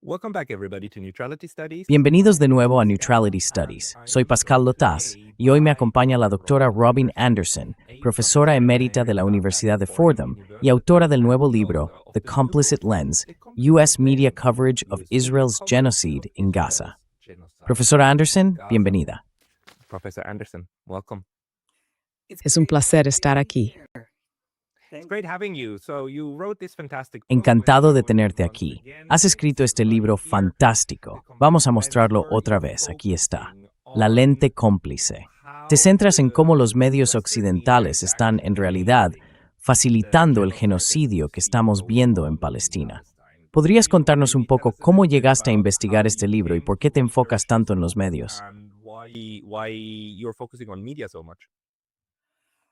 Welcome back, everybody, to Neutrality Studies. Bienvenidos de nuevo a Neutrality Studies. Soy Pascal Lotaz y hoy me acompaña la doctora Robin Anderson, profesora emérita de la Universidad de Fordham y autora del nuevo libro The Complicit Lens: U.S. Media Coverage of Israel's Genocide in Gaza. Profesora Anderson, bienvenida. Professor Anderson, welcome. Es un placer estar aquí. It's great having you. So you wrote this fantastic book. Encantado de tenerte aquí. Has escrito este libro fantástico. Vamos a mostrarlo otra vez. Aquí está. La lente cómplice. Te centras en cómo los medios occidentales están, en realidad, facilitando el genocidio que estamos viendo en Palestina. ¿Podrías contarnos un poco cómo llegaste a investigar este libro y por qué te enfocas tanto en los medios? And why you're focusing on media so much?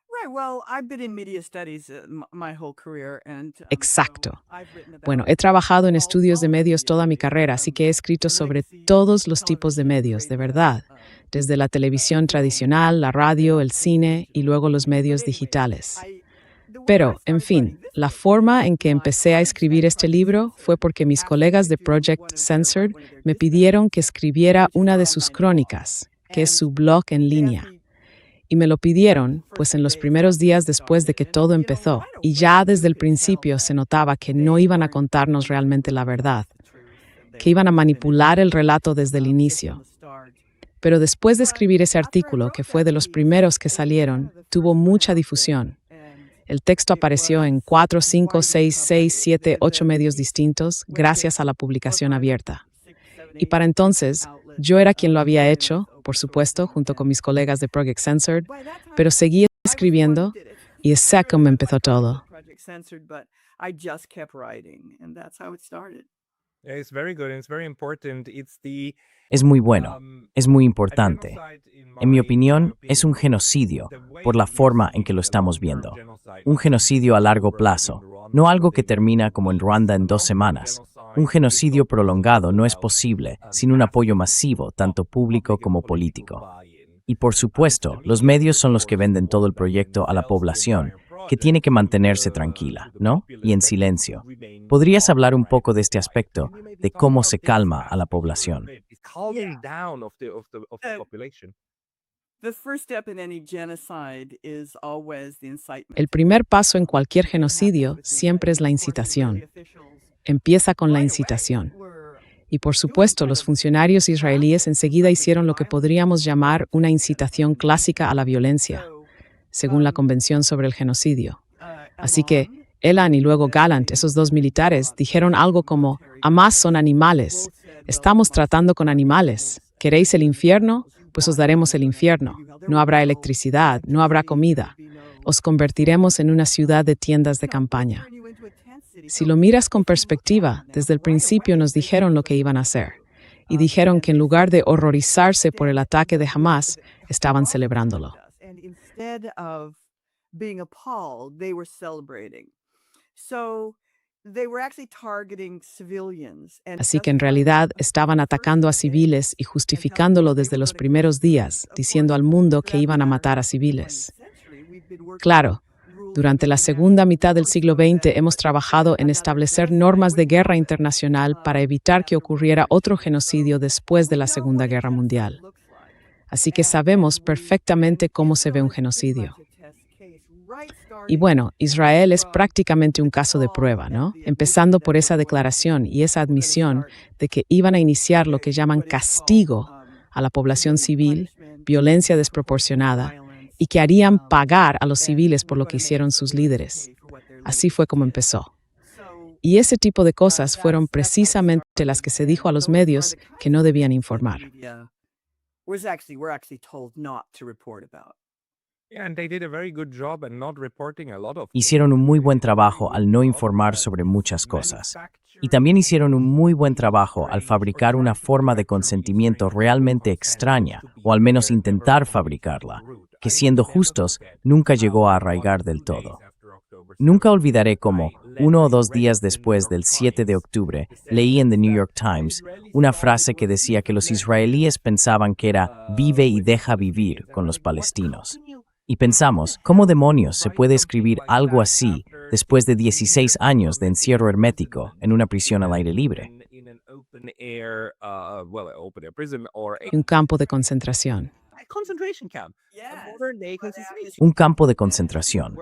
Right. Well, I've been in media studies my whole career, and Exacto. I've written about Bueno, he trabajado en estudios de medios toda mi carrera, así que he escrito sobre todos los tipos de medios, de verdad, desde la televisión tradicional, la radio, el cine y luego los medios digitales. Pero, en fin, la forma en que empecé a escribir este libro fue porque mis colegas de Project Censored me pidieron que escribiera una de sus crónicas, que es su blog en línea. Y me lo pidieron, pues en los primeros días después de que todo empezó, y ya desde el principio se notaba que no iban a contarnos realmente la verdad, que iban a manipular el relato desde el inicio. Pero después de escribir ese artículo, que fue de los primeros que salieron, tuvo mucha difusión. El texto apareció en 4, 5, 6, 7, 8 medios distintos gracias a la publicación abierta. Y para entonces, yo era quien lo había hecho, por supuesto, junto con mis colegas de Project Censored, pero seguí escribiendo y es así como empezó todo. Project Censored, but I just kept writing, and that's how it started. It's very good and it's very important. It's the Es muy bueno, es muy importante. En mi opinión, es un genocidio por la forma en que lo estamos viendo. Un genocidio a largo plazo, no algo que termina como en Ruanda en 2 semanas. Un genocidio prolongado no es posible sin un apoyo masivo, tanto público como político. Y por supuesto, los medios son los que venden todo el proyecto a la población, que tiene que mantenerse tranquila, ¿no? Y en silencio. ¿Podrías hablar un poco de este aspecto, de cómo se calma a la población? It's calming down of the population. The first step in any genocide is always the incitement. El primer paso en cualquier genocidio siempre es la incitación. Empieza con la incitación. Y por supuesto, los funcionarios israelíes enseguida hicieron lo que podríamos llamar una incitación clásica a la violencia, según la Convención sobre el Genocidio. Así que Elan y luego Gallant, esos 2 militares, dijeron algo como: Hamas son animales, estamos tratando con animales. ¿Queréis el infierno? Pues os daremos el infierno. No habrá electricidad, no habrá comida. Os convertiremos en una ciudad de tiendas de campaña. Si lo miras con perspectiva, desde el principio nos dijeron lo que iban a hacer. Y dijeron que en lugar de horrorizarse por el ataque de Hamas, estaban celebrándolo. And instead of being appalled, they were celebrating. So they were actually targeting civilians. Así que en realidad estaban atacando a civiles y justificándolo desde los primeros días, diciendo al mundo que iban a matar a civiles. Claro, durante la segunda mitad del siglo XX hemos trabajado en establecer normas de guerra internacional para evitar que ocurriera otro genocidio después de la Segunda Guerra Mundial. Así que sabemos perfectamente cómo se ve un genocidio. Y bueno, Israel es prácticamente un caso de prueba, ¿no? Empezando por esa declaración y esa admisión de que iban a iniciar lo que llaman castigo a la población civil, violencia desproporcionada, y que harían pagar a los civiles por lo que hicieron sus líderes. Así fue como empezó. Y ese tipo de cosas fueron precisamente las que se dijo a los medios que no debían informar. We're actually told not to report about. Yeah, and they did a very good job at not reporting a lot of Hicieron un muy buen trabajo al no informar sobre muchas cosas. Y también hicieron un muy buen trabajo al fabricar una forma de consentimiento realmente extraña, o al menos intentar fabricarla, que siendo justos, nunca llegó a arraigar del todo. Nunca olvidaré cómo, 1 o 2 días después del 7 de octubre, leí en The New York Times una frase que decía que los israelíes pensaban que era «vive y deja vivir» con los palestinos. Y pensamos, ¿cómo demonios se puede escribir algo así después de 16 años de encierro hermético en una prisión al aire libre? open air, open air prison or y un campo de concentración. a concentration camp. A Yes. modern day concentration Un campo de concentración.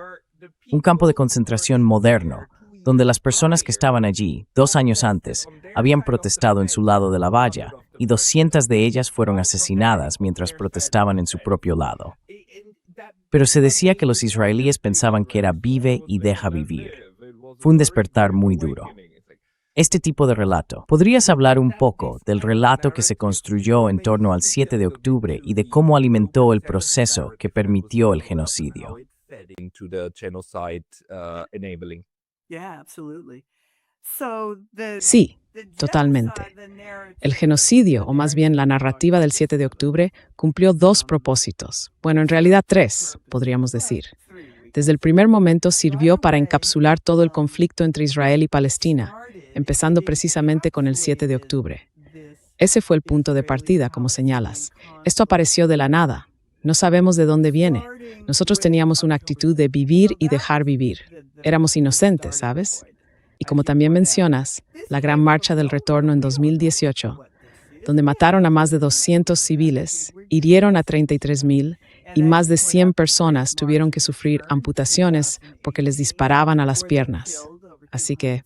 Un campo de concentración moderno, donde las personas que estaban allí 2 años antes habían protestado en su lado de la valla y 200 de ellas fueron asesinadas mientras protestaban en su propio lado. Pero se decía que los israelíes pensaban que era vive y deja vivir. Fue un despertar muy duro. Este tipo de relato. ¿Podrías hablar un poco del relato que se construyó en torno al 7 de octubre y de cómo alimentó el proceso que permitió el genocidio? Into the genocide enabling. Yeah, absolutely. So Sí, totalmente. El genocidio, o más bien la narrativa del 7 de octubre, cumplió 2 propósitos. Bueno, en realidad 3, podríamos decir. Desde el primer momento sirvió para encapsular todo el conflicto entre Israel y Palestina, empezando precisamente con el 7 de octubre. Ese fue el punto de partida, como señalas. Esto apareció de la nada. No sabemos de dónde viene. Nosotros teníamos una actitud de vivir y dejar vivir. Éramos inocentes, ¿sabes? Y como también mencionas, la Gran Marcha del Retorno en 2018, donde mataron a más de 200 civiles, hirieron a 33,000 y más de 100 personas tuvieron que sufrir amputaciones porque les disparaban a las piernas. Así que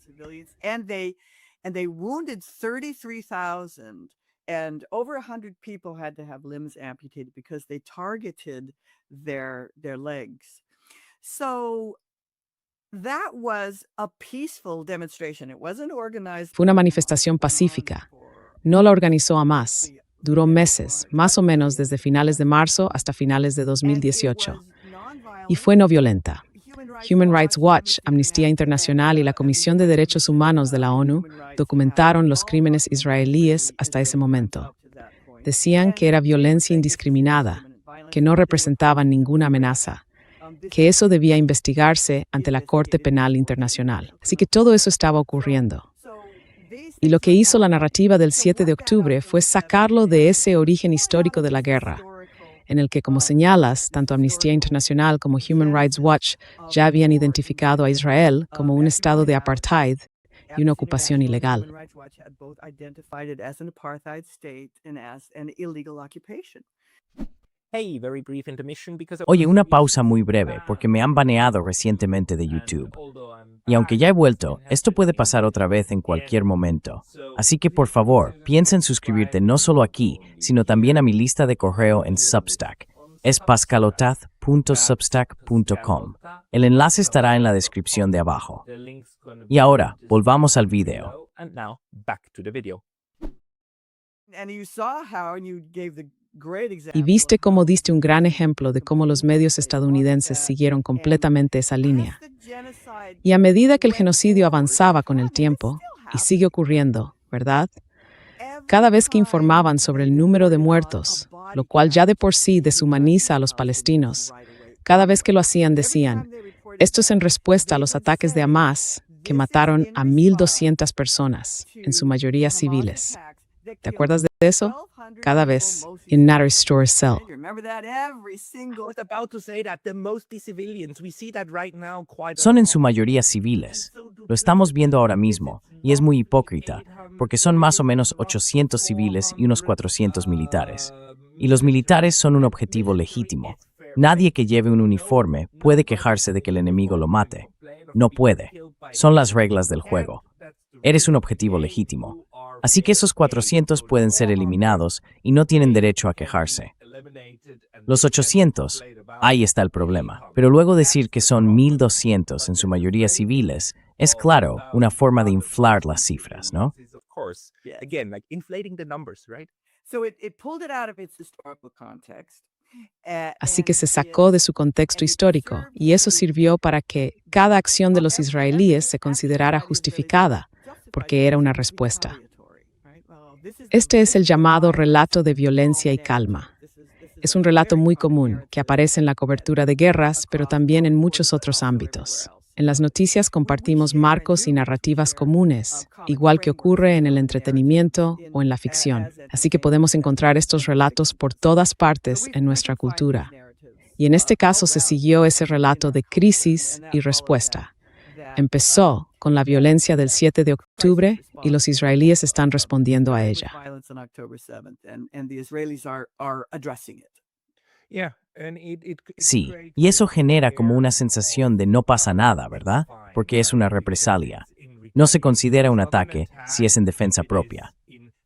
and they wounded 33,000 and over 100 people had to have limbs amputated because they targeted their legs. So that was a peaceful demonstration. It wasn't organized. fue una manifestación pacífica. No la organizó Hamas. Duró meses, más o menos desde finales de marzo hasta finales de 2018. Y fue no violenta. Human Rights Watch, Amnistía Internacional y la Comisión de Derechos Humanos de la ONU documentaron los crímenes israelíes hasta ese momento. Decían que era violencia indiscriminada, que no representaban ninguna amenaza, que eso debía investigarse ante la Corte Penal Internacional. Así que todo eso estaba ocurriendo. Y lo que hizo la narrativa del 7 de octubre fue sacarlo de ese origen histórico de la guerra, en el que, como señalas, tanto Amnistía Internacional como Human Rights Watch ya habían identificado a Israel como un estado de apartheid y una ocupación ilegal. Human Rights Watch had both identified it as an apartheid state and as an illegal occupation. Hey, very brief intermission because Oye, una pausa muy breve, porque me han baneado recientemente de YouTube. Y aunque ya he vuelto, esto puede pasar otra vez en cualquier momento. Así que por favor, piensa en suscribirte no solo aquí, sino también a mi lista de correo en Substack. Es pascalotaz.substack.com. El enlace estará en la descripción de abajo. Y ahora, volvamos al video. And now back to the video. And you saw how, and you gave the great example. Y viste cómo diste un gran ejemplo de cómo los medios estadounidenses siguieron completamente esa línea. Y a medida que el genocidio avanzaba con el tiempo, y sigue ocurriendo, ¿verdad? Cada vez que informaban sobre el número de muertos, lo cual ya de por sí deshumaniza a los palestinos, cada vez que lo hacían decían, esto es en respuesta a los ataques de Hamas, que mataron a 1,200 personas, en su mayoría civiles. ¿Te acuerdas de eso? Cada vez, in Natter Story Cell. Remember that every I single was about to say that the mostly civilians, we see that right now quite a Son en su mayoría civiles. Lo estamos viendo ahora mismo, y es muy hipócrita, porque son más o menos 800 civiles y unos 400 militares. Y los militares son un objetivo legítimo. Nadie que lleve un uniforme puede quejarse de que el enemigo lo mate. No puede. Son las reglas del juego. Eres un objetivo legítimo. Así que esos 400 pueden ser eliminados y no tienen derecho a quejarse. Los 800, ahí está el problema. Pero luego decir que son 1,200 en su mayoría civiles, es claro, una forma de inflar las cifras, ¿no? Of course. Again, like inflating the numbers, right? So it pulled it out of its historical context. Así que se sacó de su contexto histórico, y eso sirvió para que cada acción de los israelíes se considerara justificada, porque era una respuesta. Este es el llamado relato de violencia y calma. Es un relato muy común que aparece en la cobertura de guerras, pero también en muchos otros ámbitos. En las noticias compartimos marcos y narrativas comunes, igual que ocurre en el entretenimiento o en la ficción. Así que podemos encontrar estos relatos por todas partes en nuestra cultura. Y en este caso se siguió ese relato de crisis y respuesta. Empezó con la violencia del 7 de octubre y los israelíes están respondiendo a ella. Sí, y eso genera como una sensación de no pasa nada, ¿verdad? Porque es una represalia. No se considera un ataque si es en defensa propia.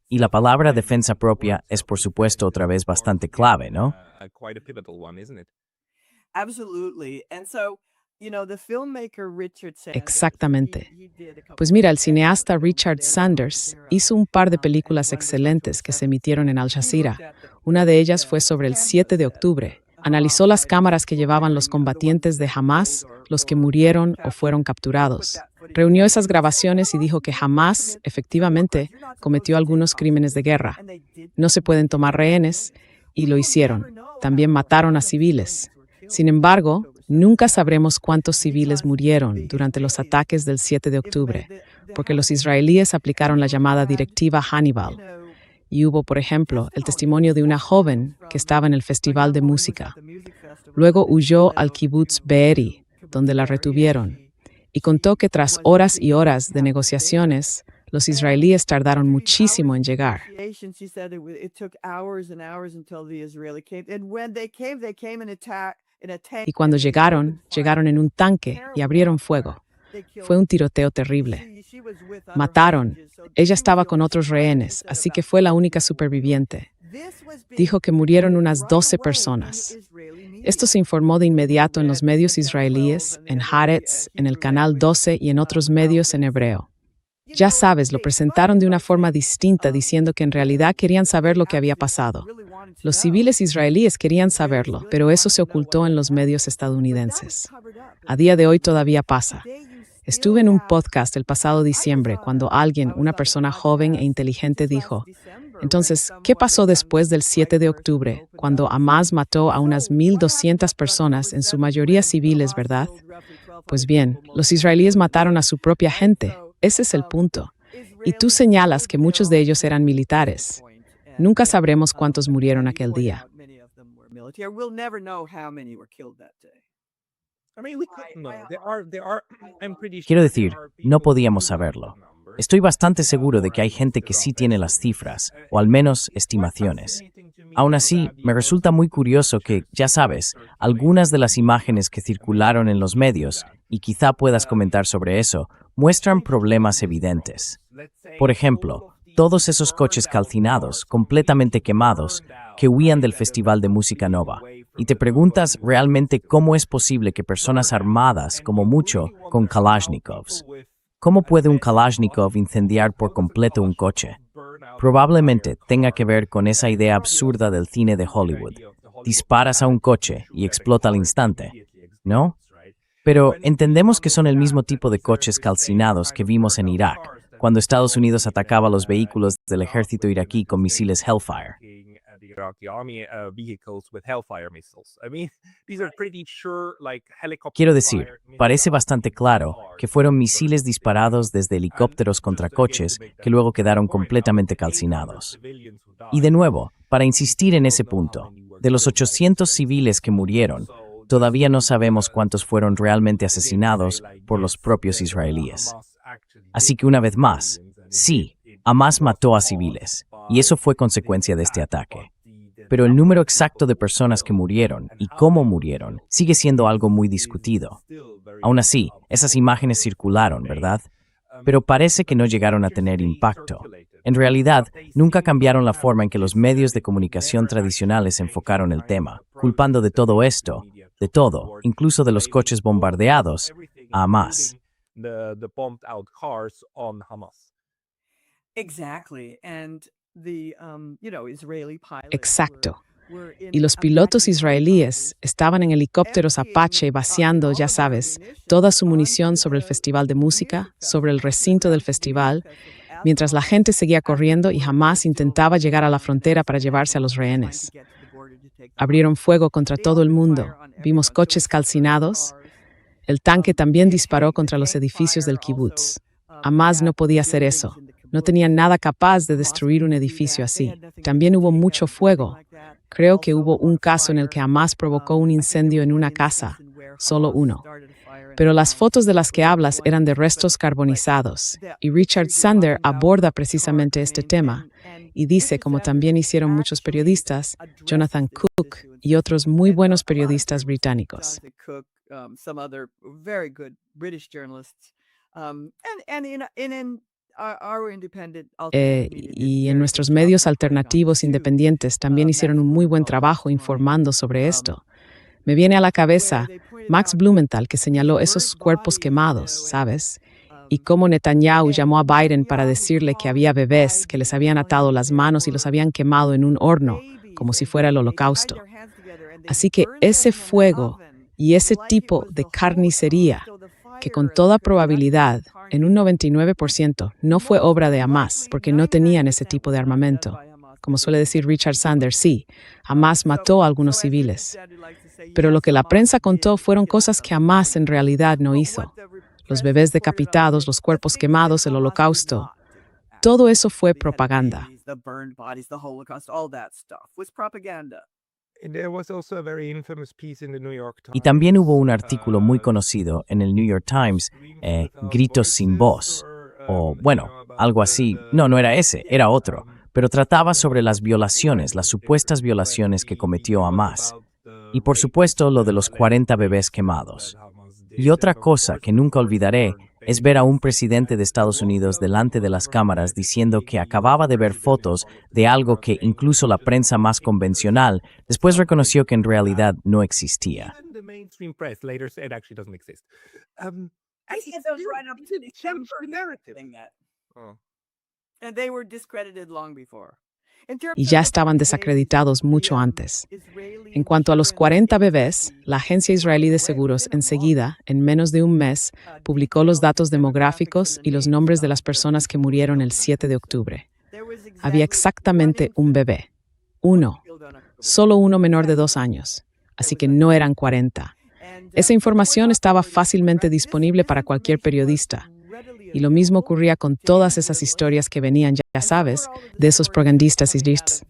Y la palabra defensa propia es, por supuesto, otra vez bastante clave, ¿no? Exactamente. Pues mira, el cineasta Richard Sanders hizo un par de películas excelentes que se emitieron en Al Jazeera. Una de ellas fue sobre el 7 de octubre. Analizó las cámaras que llevaban los combatientes de Hamás, los que murieron o fueron capturados. Reunió esas grabaciones y dijo que Hamás, efectivamente, cometió algunos crímenes de guerra. No se pueden tomar rehenes, y lo hicieron. También mataron a civiles. Sin embargo, nunca sabremos cuántos civiles murieron durante los ataques del 7 de octubre, porque los israelíes aplicaron la llamada Directiva Hannibal. Y hubo, por ejemplo, el testimonio de una joven que estaba en el festival de música. Luego huyó al kibutz Be'eri, donde la retuvieron, y contó que tras horas y horas de negociaciones, los israelíes tardaron muchísimo en llegar. Y cuando llegaron en un tanque y abrieron fuego. Fue un tiroteo terrible. Mataron. Ella estaba con otros rehenes, así que fue la única superviviente. Dijo que murieron unas 12 personas. Esto se informó de inmediato en los medios israelíes, en Haaretz, en el Canal 12 y en otros medios en hebreo. Ya sabes, lo presentaron de una forma distinta, diciendo que en realidad querían saber lo que había pasado. Los civiles israelíes querían saberlo, pero eso se ocultó en los medios estadounidenses. A día de hoy todavía pasa. Estuve en un podcast el pasado diciembre cuando alguien, una persona joven e inteligente, dijo: entonces, ¿qué pasó después del 7 de octubre, cuando Hamás mató a unas 1,200 personas, en su mayoría civiles, verdad? Pues bien, los israelíes mataron a su propia gente. Ese es el punto. Y tú señalas que muchos de ellos eran militares. Nunca sabremos cuántos murieron aquel día. Quiero decir, no podíamos saberlo. Estoy bastante seguro de que hay gente que sí tiene las cifras, o al menos estimaciones. Aún así, me resulta muy curioso que, ya sabes, algunas de las imágenes que circularon en los medios, y quizá puedas comentar sobre eso, muestran problemas evidentes. Por ejemplo, todos esos coches calcinados, completamente quemados, que huían del Festival de Música Nova. Y te preguntas realmente cómo es posible que personas armadas, como mucho, con Kalashnikovs. ¿Cómo puede un Kalashnikov incendiar por completo un coche? Probablemente tenga que ver con esa idea absurda del cine de Hollywood. Disparas a un coche y explota al instante, ¿no? Pero entendemos que son el mismo tipo de coches calcinados que vimos en Irak, cuando Estados Unidos atacaba los vehículos del ejército iraquí con misiles Hellfire. Quiero decir, parece bastante claro que fueron misiles disparados desde helicópteros contra coches que luego quedaron completamente calcinados. Y de nuevo, para insistir en ese punto, de los 800 civiles que murieron, todavía no sabemos cuántos fueron realmente asesinados por los propios israelíes. Así que una vez más, sí, Hamás mató a civiles, y eso fue consecuencia de este ataque. Pero el número exacto de personas que murieron y cómo murieron sigue siendo algo muy discutido. Aún así, esas imágenes circularon, ¿verdad? Pero parece que no llegaron a tener impacto. En realidad, nunca cambiaron la forma en que los medios de comunicación tradicionales enfocaron el tema, culpando de todo esto, de todo, incluso de los coches bombardeados, a Hamás. Exacto. Y los pilotos israelíes estaban en helicópteros Apache vaciando, ya sabes, toda su munición sobre el festival de música, sobre el recinto del festival, mientras la gente seguía corriendo y Hamás intentaba llegar a la frontera para llevarse a los rehenes. Abrieron fuego contra todo el mundo. Vimos coches calcinados. El tanque también disparó contra los edificios del kibutz. Hamás no podía hacer eso. No tenía nada capaz de destruir un edificio así. También hubo mucho fuego. Creo que hubo un caso en el que Hamás provocó un incendio en una casa, solo uno. Pero las fotos de las que hablas eran de restos carbonizados, y Richard Sander aborda precisamente este tema, y dice, como también hicieron muchos periodistas, Jonathan Cook y otros muy buenos periodistas británicos. Y en nuestros medios alternativos independientes también hicieron un muy buen trabajo informando sobre esto. Me viene a la cabeza Max Blumenthal, que señaló esos cuerpos quemados, ¿sabes? Y cómo Netanyahu llamó a Biden para decirle que había bebés que les habían atado las manos y los habían quemado en un horno, como si fuera el holocausto. Así que ese fuego y ese tipo de carnicería, que con toda probabilidad, en un 99%, no fue obra de Hamas, porque no tenían ese tipo de armamento. Como suele decir Richard Sanders, sí, Hamas mató a algunos civiles. Pero lo que la prensa contó fueron cosas que Hamas en realidad no hizo. Los bebés decapitados, los cuerpos quemados, el holocausto. Todo eso fue propaganda. Y también hubo un artículo muy conocido en el New York Times, Gritos sin voz, o bueno, algo así. No era ese, era otro, pero trataba sobre las violaciones, las supuestas violaciones que cometió Hamas. Y por supuesto lo de los 40 bebés quemados. Y otra cosa que nunca olvidaré es ver a un presidente de Estados Unidos delante de las cámaras diciendo que acababa de ver fotos de algo que incluso la prensa más convencional después reconoció que en realidad no existía. Y ya estaban desacreditados mucho antes. En cuanto a los 40 bebés, la Agencia Israelí de Seguros enseguida, en menos de un mes, publicó los datos demográficos y los nombres de las personas que murieron el 7 de octubre. Había exactamente un bebé. Uno. Solo uno menor de 2 años. Así que no eran 40. Esa información estaba fácilmente disponible para cualquier periodista. Y lo mismo ocurría con todas esas historias que venían, ya sabes, de esos propagandistas israelíes.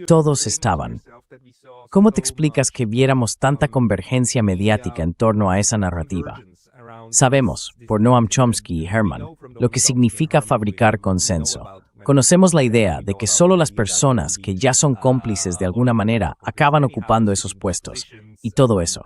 Todos estaban. ¿Cómo te explicas que viéramos tanta convergencia mediática en torno a esa narrativa? Sabemos, por Noam Chomsky y Herman, lo que significa fabricar consenso. Conocemos la idea de que solo las personas que ya son cómplices de alguna manera acaban ocupando esos puestos, y todo eso.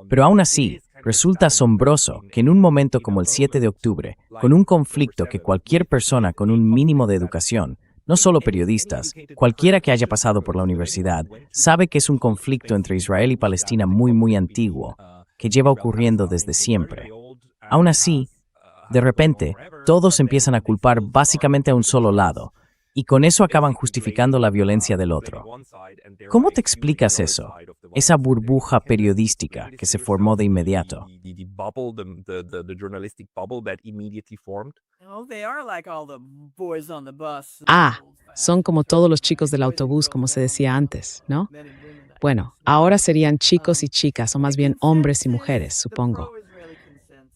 Pero aún así, resulta asombroso que en un momento como el 7 de octubre, con un conflicto que cualquier persona con un mínimo de educación, no solo periodistas, cualquiera que haya pasado por la universidad, sabe que es un conflicto entre Israel y Palestina muy antiguo, que lleva ocurriendo desde siempre. Aún así, de repente, todos empiezan a culpar básicamente a un solo lado, y con eso acaban justificando la violencia del otro. ¿Cómo te explicas eso? Esa burbuja periodística que se formó de inmediato. Son como todos los chicos del autobús, como se decía antes, ¿no? Bueno, ahora serían chicos y chicas, o más bien hombres y mujeres, supongo.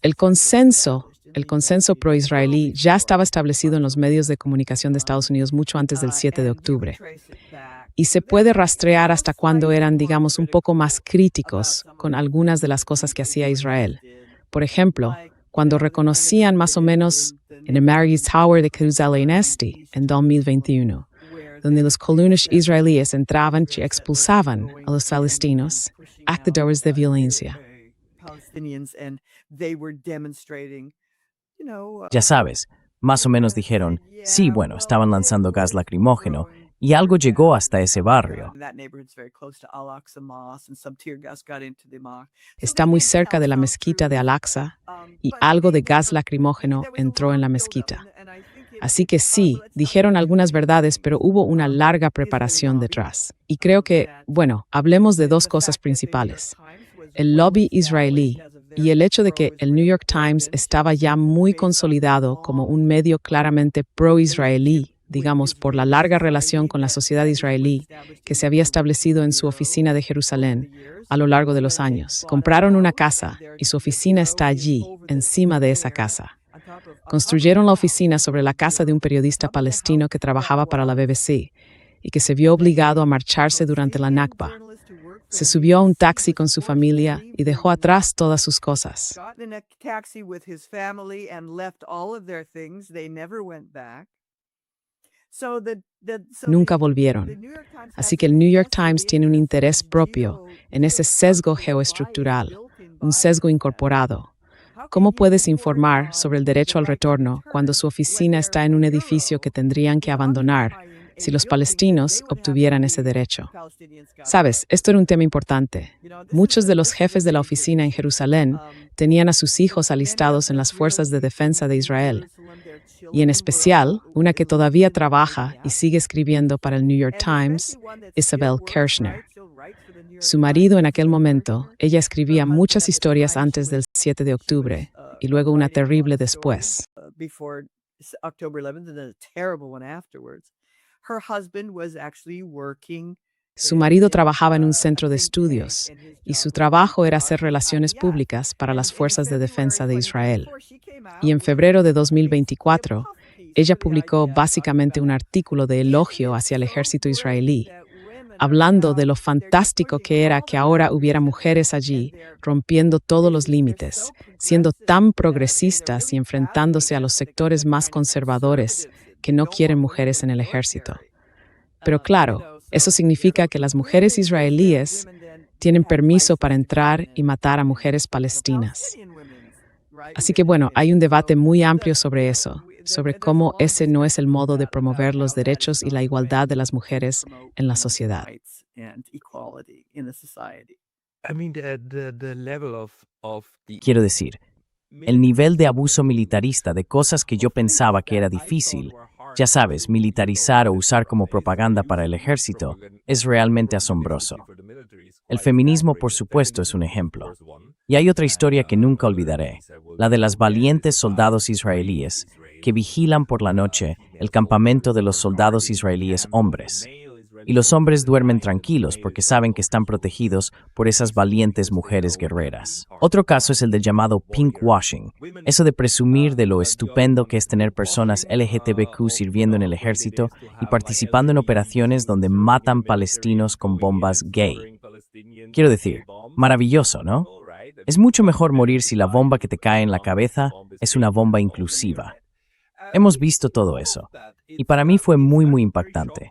El consenso pro-israelí ya estaba establecido en los medios de comunicación de Estados Unidos mucho antes del 7 de octubre. Y se puede rastrear hasta cuando eran, digamos, un poco más críticos con algunas de las cosas que hacía Israel. Por ejemplo, cuando reconocían más o menos en el Marriott Tower de Jerusalén Este en 2021, donde los colonos israelíes entraban y expulsaban a los palestinos, actores de violencia. Ya sabes, más o menos dijeron, sí, bueno, estaban lanzando gas lacrimógeno, y algo llegó hasta ese barrio. Está muy cerca de la mezquita de Al-Aqsa, y algo de gas lacrimógeno entró en la mezquita. Así que sí, dijeron algunas verdades, pero hubo una larga preparación detrás. Y creo que, bueno, hablemos de dos cosas principales: el lobby israelí y el hecho de que el New York Times estaba ya muy consolidado como un medio claramente pro-israelí, digamos, por la larga relación con la sociedad israelí que se había establecido en su oficina de Jerusalén a lo largo de los años. Compraron una casa y su oficina está allí, encima de esa casa. Construyeron la oficina sobre la casa de un periodista palestino que trabajaba para la BBC. y que se vio obligado a marcharse durante la Nakba. Se subió a un taxi con su familia y dejó atrás todas sus cosas. Got in a taxi with his family and left all of their things. They never went back. Nunca volvieron. Así que el New York Times tiene un interés propio en ese sesgo geoestructural, un sesgo incorporado. ¿Cómo puedes informar sobre el derecho al retorno cuando su oficina está en un edificio que tendrían que abandonar si los palestinos obtuvieran ese derecho? Sabes, esto era un tema importante. Muchos de los jefes de la oficina en Jerusalén tenían a sus hijos alistados en las fuerzas de defensa de Israel. Y en especial, una que todavía trabaja y sigue escribiendo para el New York Times, Isabel Kershner. Su marido en aquel momento, ella escribía muchas historias antes del 7 de octubre y luego una terrible después. Su marido trabajaba en un centro de estudios y su trabajo era hacer relaciones públicas para las fuerzas de defensa de Israel. Y en febrero de 2024, ella publicó básicamente un artículo de elogio hacia el ejército israelí, hablando de lo fantástico que era que ahora hubiera mujeres allí, rompiendo todos los límites, siendo tan progresistas y enfrentándose a los sectores más conservadores que no quieren mujeres en el ejército. Pero claro, eso significa que las mujeres israelíes tienen permiso para entrar y matar a mujeres palestinas. Así que bueno, hay un debate muy amplio sobre eso, sobre cómo ese no es el modo de promover los derechos y la igualdad de las mujeres en la sociedad. Quiero decir, el nivel de abuso militarista de cosas que yo pensaba que era difícil, ya sabes, militarizar o usar como propaganda para el ejército, es realmente asombroso. El feminismo, por supuesto, es un ejemplo. Y hay otra historia que nunca olvidaré, la de las valientes soldados israelíes que vigilan por la noche el campamento de los soldados israelíes hombres. Y los hombres duermen tranquilos porque saben que están protegidos por esas valientes mujeres guerreras. Otro caso es el del llamado pinkwashing, eso de presumir de lo estupendo que es tener personas LGTBQ sirviendo en el ejército y participando en operaciones donde matan palestinos con bombas gay. Quiero decir, maravilloso, ¿no? Es mucho mejor morir si la bomba que te cae en la cabeza es una bomba inclusiva. Hemos visto todo eso, y para mí fue muy impactante.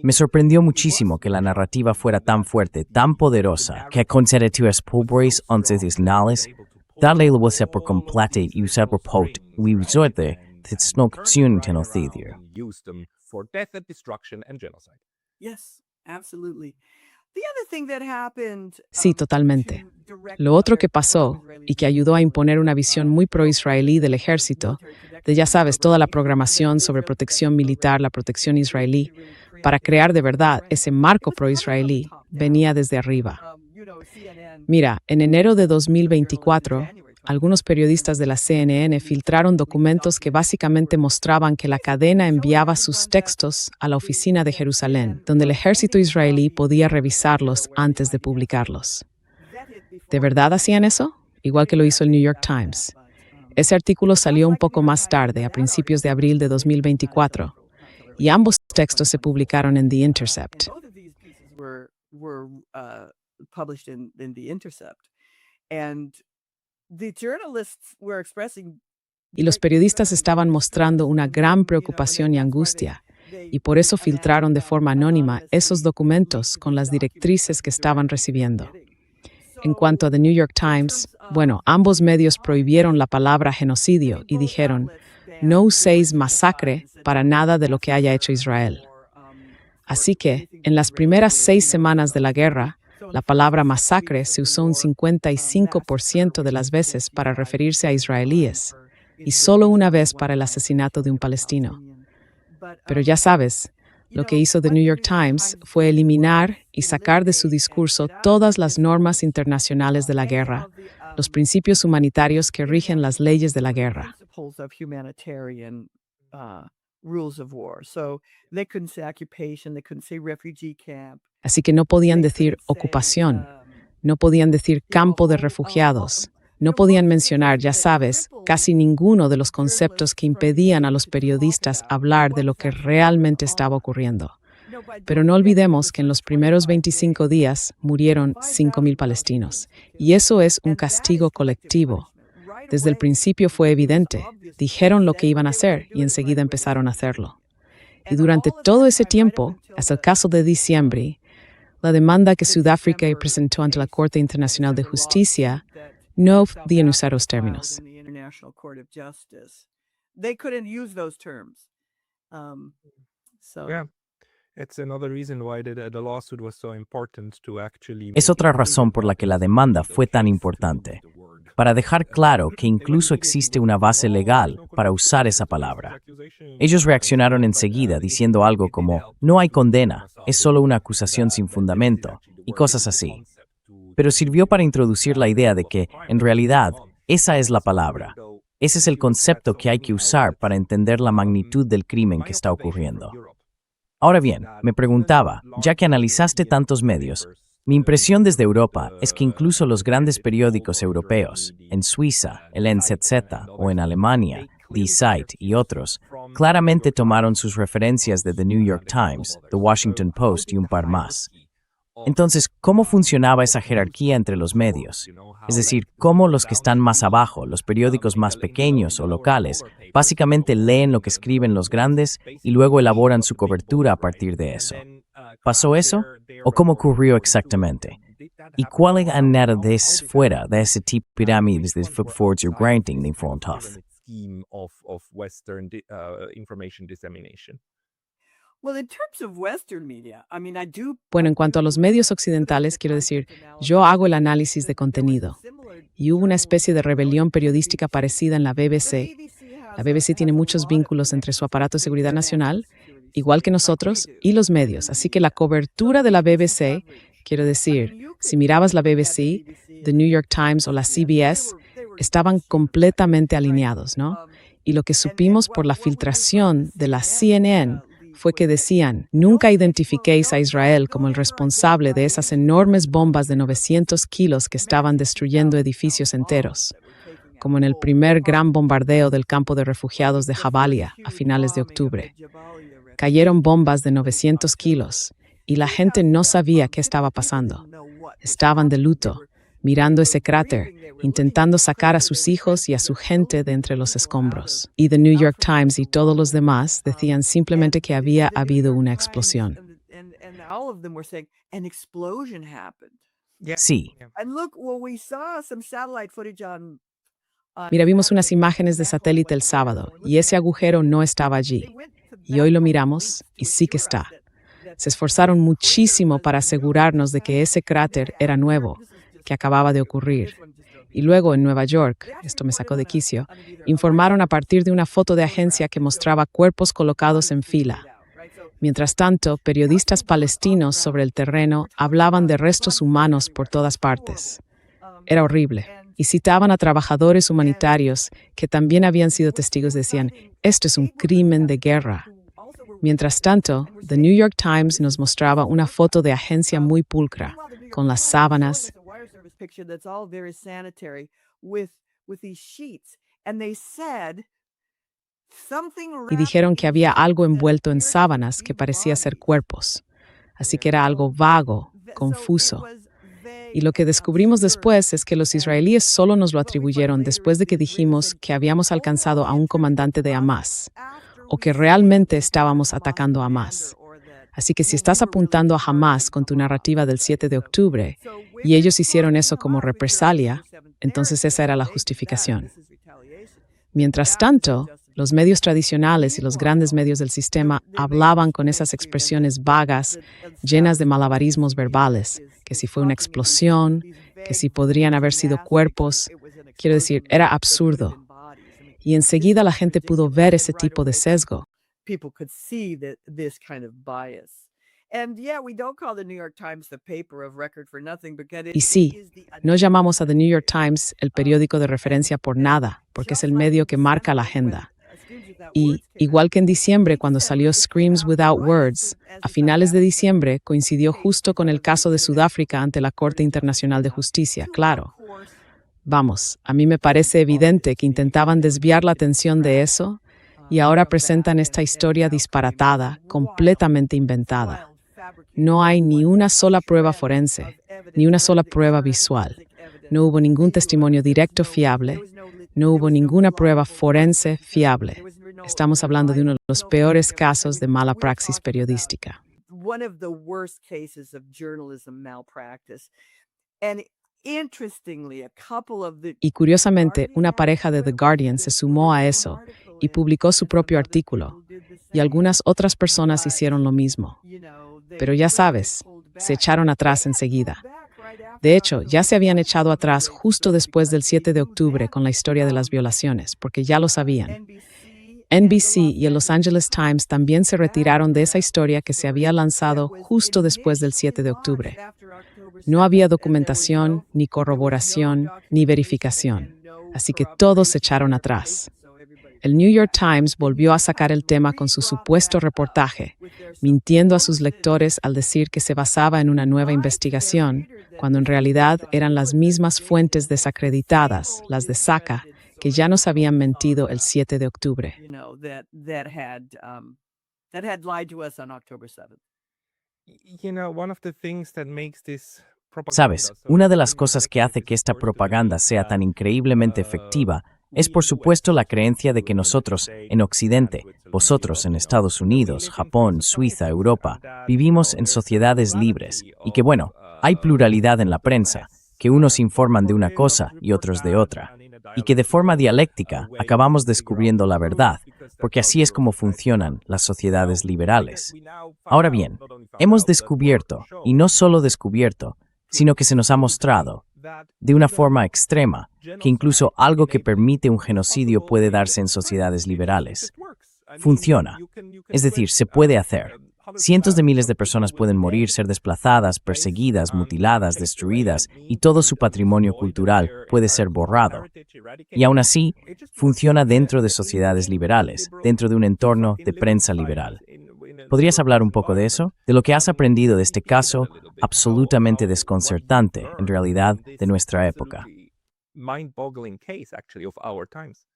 Me sorprendió muchísimo que la narrativa fuera tan fuerte, tan poderosa, que conservaturas pobres antidigitales, darle la voz por completo y usar por y resorte de destrucción y genocidio. Sí, totalmente. Lo otro que pasó, y que ayudó a imponer una visión muy pro-israelí del ejército, de ya sabes, toda la programación sobre protección militar, la protección israelí, para crear de verdad ese marco pro-israelí, venía desde arriba. Mira, en enero de 2024, algunos periodistas de la CNN filtraron documentos que básicamente mostraban que la cadena enviaba sus textos a la oficina de Jerusalén, donde el ejército israelí podía revisarlos antes de publicarlos. ¿De verdad hacían eso? Igual que lo hizo el New York Times. Ese artículo salió un poco más tarde, a principios de abril de 2024, y ambos textos se publicaron en The Intercept. Y los periodistas estaban mostrando una gran preocupación y angustia, y por eso filtraron de forma anónima esos documentos con las directrices que estaban recibiendo. En cuanto a The New York Times, bueno, ambos medios prohibieron la palabra genocidio y dijeron, no uséis masacre para nada de lo que haya hecho Israel. Así que, en las primeras 6 semanas de la guerra, la palabra masacre se usó un 55% de las veces para referirse a israelíes y solo una vez para el asesinato de un palestino. Pero ya sabes, lo que hizo The New York Times fue eliminar y sacar de su discurso todas las normas internacionales de la guerra, los principios humanitarios que rigen las leyes de la guerra. Así que no podían decir ocupación, no podían decir campo de refugiados, no podían mencionar, ya sabes, casi ninguno de los conceptos que impedían a los periodistas hablar de lo que realmente estaba ocurriendo. Pero no olvidemos que en los primeros 25 días murieron 5.000 palestinos. Y eso es un castigo colectivo. Desde el principio fue evidente. Dijeron lo que iban a hacer y enseguida empezaron a hacerlo. Y durante todo ese tiempo, hasta el caso de diciembre, la demanda que Sudáfrica presentó ante la Corte Internacional de Justicia no podían usar los términos. They couldn't use those terms. Yeah. It's another reason why the lawsuit was so important to actually Es otra razón por la que la demanda fue tan importante, para dejar claro que incluso existe una base legal para usar esa palabra. Ellos reaccionaron enseguida diciendo algo como, no hay condena, es solo una acusación sin fundamento, y cosas así. Pero sirvió para introducir la idea de que, en realidad, esa es la palabra. Ese es el concepto que hay que usar para entender la magnitud del crimen que está ocurriendo. Ahora bien, me preguntaba, ya que analizaste tantos medios, mi impresión desde Europa es que incluso los grandes periódicos europeos, en Suiza, el NZZ, o en Alemania, Die Zeit y otros, claramente tomaron sus referencias de The New York Times, The Washington Post y un par más. Entonces, ¿cómo funcionaba esa jerarquía entre los medios? Es decir, cómo los que están más abajo, los periódicos más pequeños o locales, básicamente leen lo que escriben los grandes y luego elaboran su cobertura a partir de eso. ¿Pasó eso? ¿O cómo ocurrió exactamente? ¿Y cuál es la manera de fuera de ese tipo de pirámides de Fords o Granting de Fronthof? Bueno, en cuanto a los medios occidentales, quiero decir, yo hago el análisis de contenido. Y hubo una especie de rebelión periodística parecida en la BBC. La BBC tiene muchos vínculos entre su aparato de seguridad nacional, igual que nosotros, y los medios. Así que la cobertura de la BBC, quiero decir, si mirabas la BBC, The New York Times o la CBS, estaban completamente alineados, ¿no? Y lo que supimos por la filtración de la CNN fue que decían, nunca identifiquéis a Israel como el responsable de esas enormes bombas de 900 kilos que estaban destruyendo edificios enteros, como en el primer gran bombardeo del campo de refugiados de Jabalia a finales de octubre. Cayeron bombas de 900 kilos y la gente no sabía qué estaba pasando. Estaban de luto, mirando ese cráter, intentando sacar a sus hijos y a su gente de entre los escombros. Y The New York Times y todos los demás decían simplemente que había habido una explosión. Sí. Mira, vimos unas imágenes de satélite el sábado y ese agujero no estaba allí. Y hoy lo miramos y sí que está. Se esforzaron muchísimo para asegurarnos de que ese cráter era nuevo, que acababa de ocurrir. Y luego en Nueva York, esto me sacó de quicio, informaron a partir de una foto de agencia que mostraba cuerpos colocados en fila. Mientras tanto, periodistas palestinos sobre el terreno hablaban de restos humanos por todas partes. Era horrible. Y citaban a trabajadores humanitarios que también habían sido testigos, decían, esto es un crimen de guerra. Mientras tanto, The New York Times nos mostraba una foto de agencia muy pulcra, con las sábanas. Y dijeron que había algo envuelto en sábanas que parecía ser cuerpos. Así que era algo vago, confuso. Y lo que descubrimos después es que los israelíes solo nos lo atribuyeron después de que dijimos que habíamos alcanzado a un comandante de Hamás, o que realmente estábamos atacando a Hamás. Así que si estás apuntando a Hamás con tu narrativa del 7 de octubre, y ellos hicieron eso como represalia, entonces esa era la justificación. Mientras tanto, los medios tradicionales y los grandes medios del sistema hablaban con esas expresiones vagas, llenas de malabarismos verbales, que si fue una explosión, que si podrían haber sido cuerpos. Quiero decir, era absurdo. Y enseguida la gente pudo ver ese tipo de sesgo. Y sí, no llamamos a The New York Times el periódico de referencia por nada, porque es el medio que marca la agenda. Y, igual que en diciembre cuando salió Screams Without Words, a finales de diciembre coincidió justo con el caso de Sudáfrica ante la Corte Internacional de Justicia, claro. Vamos, a mí me parece evidente que intentaban desviar la atención de eso Y ahora presentan esta historia disparatada, completamente inventada. No hay ni una sola prueba forense, ni una sola prueba visual. No hubo ningún testimonio directo fiable. No hubo ninguna prueba forense fiable. Estamos hablando de uno de los peores casos de mala praxis periodística. One of the worst cases of journalism malpractice. And interestingly, a couple of the Y curiosamente, una pareja de The Guardian se sumó a eso y publicó su propio artículo. Y algunas otras personas hicieron lo mismo. Pero ya sabes, se echaron atrás enseguida. De hecho, ya se habían echado atrás justo después del 7 de octubre con la historia de las violaciones, porque ya lo sabían. NBC y el Los Angeles Times también se retiraron de esa historia que se había lanzado justo después del 7 de octubre. No había documentación, ni corroboración, ni verificación, así que todos se echaron atrás. El New York Times volvió a sacar el tema con su supuesto reportaje, mintiendo a sus lectores al decir que se basaba en una nueva investigación, cuando en realidad eran las mismas fuentes desacreditadas, las de Saca, que ya nos habían mentido el 7 de octubre. That had lied to us on October 7th. One of the things that makes this Sabes, una de las cosas que hace que esta propaganda sea tan increíblemente efectiva es por supuesto la creencia de que nosotros, en Occidente, vosotros en Estados Unidos, Japón, Suiza, Europa, vivimos en sociedades libres y que, bueno, hay pluralidad en la prensa, que unos informan de una cosa y otros de otra, y que de forma dialéctica acabamos descubriendo la verdad, porque así es como funcionan las sociedades liberales. Ahora bien, hemos descubierto, y no solo descubierto, sino que se nos ha mostrado, de una forma extrema, que incluso algo que permite un genocidio puede darse en sociedades liberales. Funciona. Es decir, se puede hacer. Cientos de miles de personas pueden morir, ser desplazadas, perseguidas, mutiladas, destruidas, y todo su patrimonio cultural puede ser borrado. Y aún así, funciona dentro de sociedades liberales, dentro de un entorno de prensa liberal. ¿Podrías hablar un poco de eso? De lo que has aprendido de este caso absolutamente desconcertante, en realidad, de nuestra época. Mind-boggling case, actually, of our times.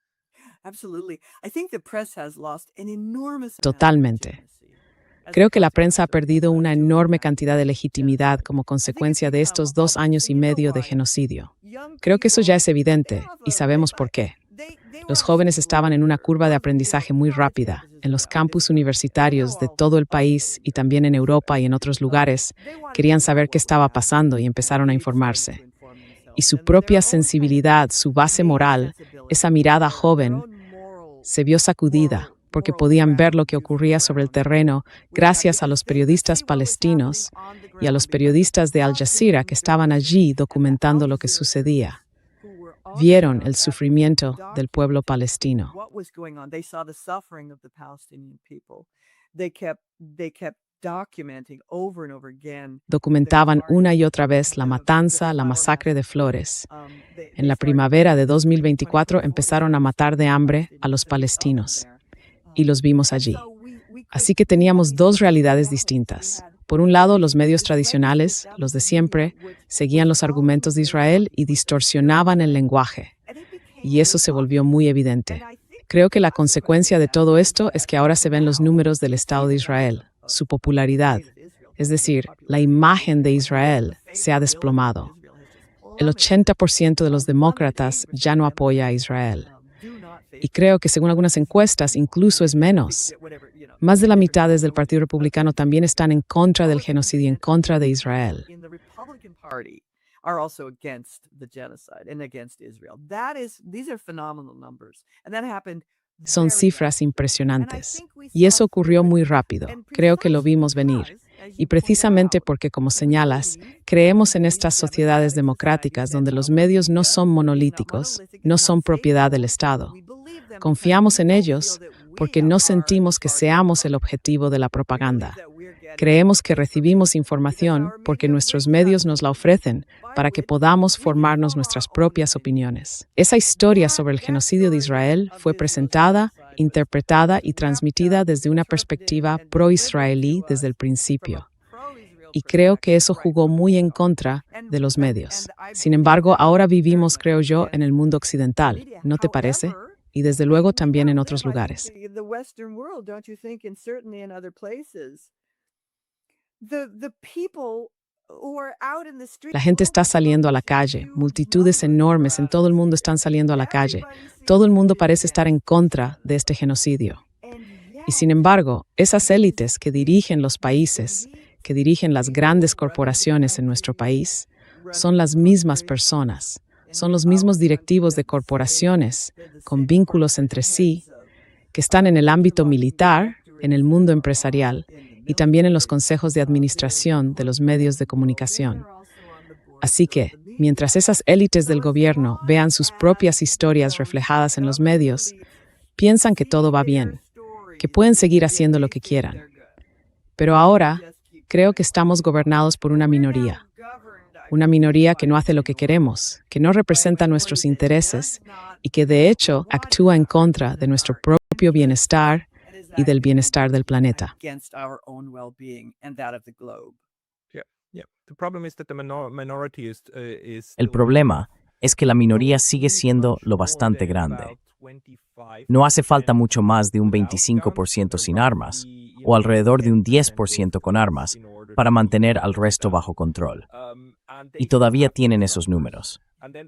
Absolutely. I think the press has lost an enormous amount of Totalmente. legitimacy. Creo que la prensa ha perdido una enorme cantidad de legitimidad como consecuencia de estos 2 años y medio de genocidio. Creo que eso ya es evidente y sabemos por qué. Los jóvenes estaban en una curva de aprendizaje muy rápida, en los campus universitarios de todo el país y también en Europa y en otros lugares. Querían saber qué estaba pasando y empezaron a informarse. Y su propia sensibilidad, su base moral, esa mirada joven, se vio sacudida, porque podían ver lo que ocurría sobre el terreno gracias a los periodistas palestinos y a los periodistas de Al Jazeera que estaban allí documentando lo que sucedía. Vieron el sufrimiento del pueblo palestino. What was going on? They saw the suffering of the Palestinian people. They kept documenting over and over again. Documentaban una y otra vez la matanza, la masacre de Flores. En la primavera de 2024 empezaron a matar de hambre a los palestinos. Y los vimos allí. Así que teníamos 2 realidades distintas. Por un lado, los medios tradicionales, los de siempre, seguían los argumentos de Israel y distorsionaban el lenguaje. Y eso se volvió muy evidente. Creo que la consecuencia de todo esto es que ahora se ven los números del Estado de Israel, su popularidad. Es decir, la imagen de Israel se ha desplomado. El 80% de los demócratas ya no apoya a Israel. Y creo que según algunas encuestas incluso es menos. Más de la mitad desde el Partido Republicano también están en contra del genocidio, en contra de Israel. In the Republican Party are also against the genocide and against Israel. These are phenomenal numbers. And that happened Son very cifras fast. impresionantes. Y eso ocurrió muy rápido. Creo que lo vimos venir. Y precisamente porque, como señalas, creemos en estas sociedades democráticas donde los medios no son monolíticos, no son propiedad del Estado. Confiamos en ellos porque no sentimos que seamos el objetivo de la propaganda. Creemos que recibimos información porque nuestros medios nos la ofrecen para que podamos formarnos nuestras propias opiniones. Esa historia sobre el genocidio de Israel fue presentada, interpretada y transmitida desde una perspectiva pro-israelí desde el principio. Y creo que eso jugó muy en contra de los medios. Sin embargo, ahora vivimos, creo yo, en el mundo occidental, ¿no te parece? y desde luego también en otros lugares. The Western world, don't you think, and certainly in other places, the people who are out in the street. La gente está saliendo a la calle, multitudes enormes en todo el mundo están saliendo a la calle. Todo el mundo parece estar en contra de este genocidio. Y sin embargo, esas élites que dirigen los países, que dirigen las grandes corporaciones en nuestro país, son las mismas personas, son los mismos directivos de corporaciones con vínculos entre sí, que están en el ámbito militar, en el mundo empresarial y también en los consejos de administración de los medios de comunicación. Así que, mientras esas élites del gobierno vean sus propias historias reflejadas en los medios, piensan que todo va bien, que pueden seguir haciendo lo que quieran. Pero ahora, creo que estamos gobernados por una minoría que no hace lo que queremos, que no representa nuestros intereses y que de hecho actúa en contra de nuestro propio bienestar y del bienestar del planeta. Against our own well-being and that of the globe. Yeah. The problem is that the minority is El still problema es que la minoría sigue siendo lo bastante grande. No hace falta mucho más de un 25% sin armas, o alrededor de un 10% con armas, para mantener al resto bajo control. Y todavía tienen esos números.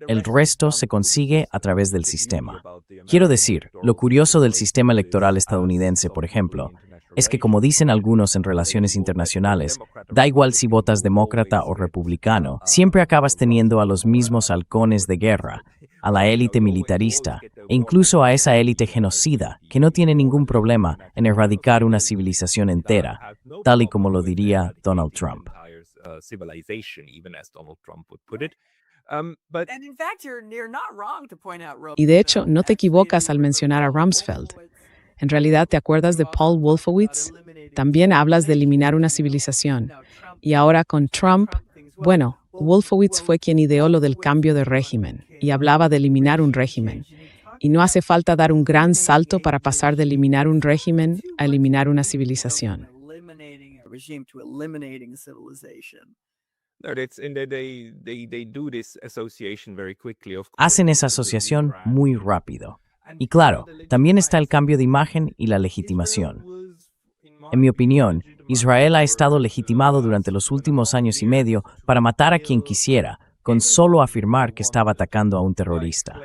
El resto se consigue a través del sistema. Quiero decir, lo curioso del sistema electoral estadounidense, por ejemplo, es que, como dicen algunos en relaciones internacionales, da igual si votas demócrata o republicano, siempre acabas teniendo a los mismos halcones de guerra, a la élite militarista e incluso a esa élite genocida que no tiene ningún problema en erradicar una civilización entera, tal y como lo diría Donald Trump. And in fact, you're not wrong to point out Y de hecho, no te equivocas al mencionar a Rumsfeld. En realidad, ¿te acuerdas de Paul Wolfowitz? También hablas de eliminar una civilización. Y ahora con Trump, bueno, Wolfowitz fue quien ideó lo del cambio de régimen y hablaba de eliminar un régimen. Y no hace falta dar un gran salto para pasar de eliminar un régimen a eliminar una civilización. eliminating a regime to eliminating civilization. Hacen esa asociación muy rápido. Y claro, también está el cambio de imagen y la legitimación. En mi opinión, Israel ha estado legitimado durante los últimos años y medio para matar a quien quisiera, con solo afirmar que estaba atacando a un terrorista.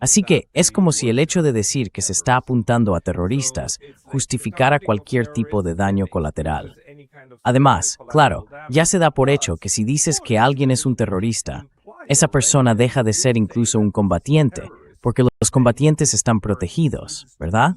Así que es como si el hecho de decir que se está apuntando a terroristas justificara cualquier tipo de daño colateral. Además, claro, ya se da por hecho que si dices que alguien es un terrorista, esa persona deja de ser incluso un combatiente, porque los combatientes están protegidos, ¿verdad?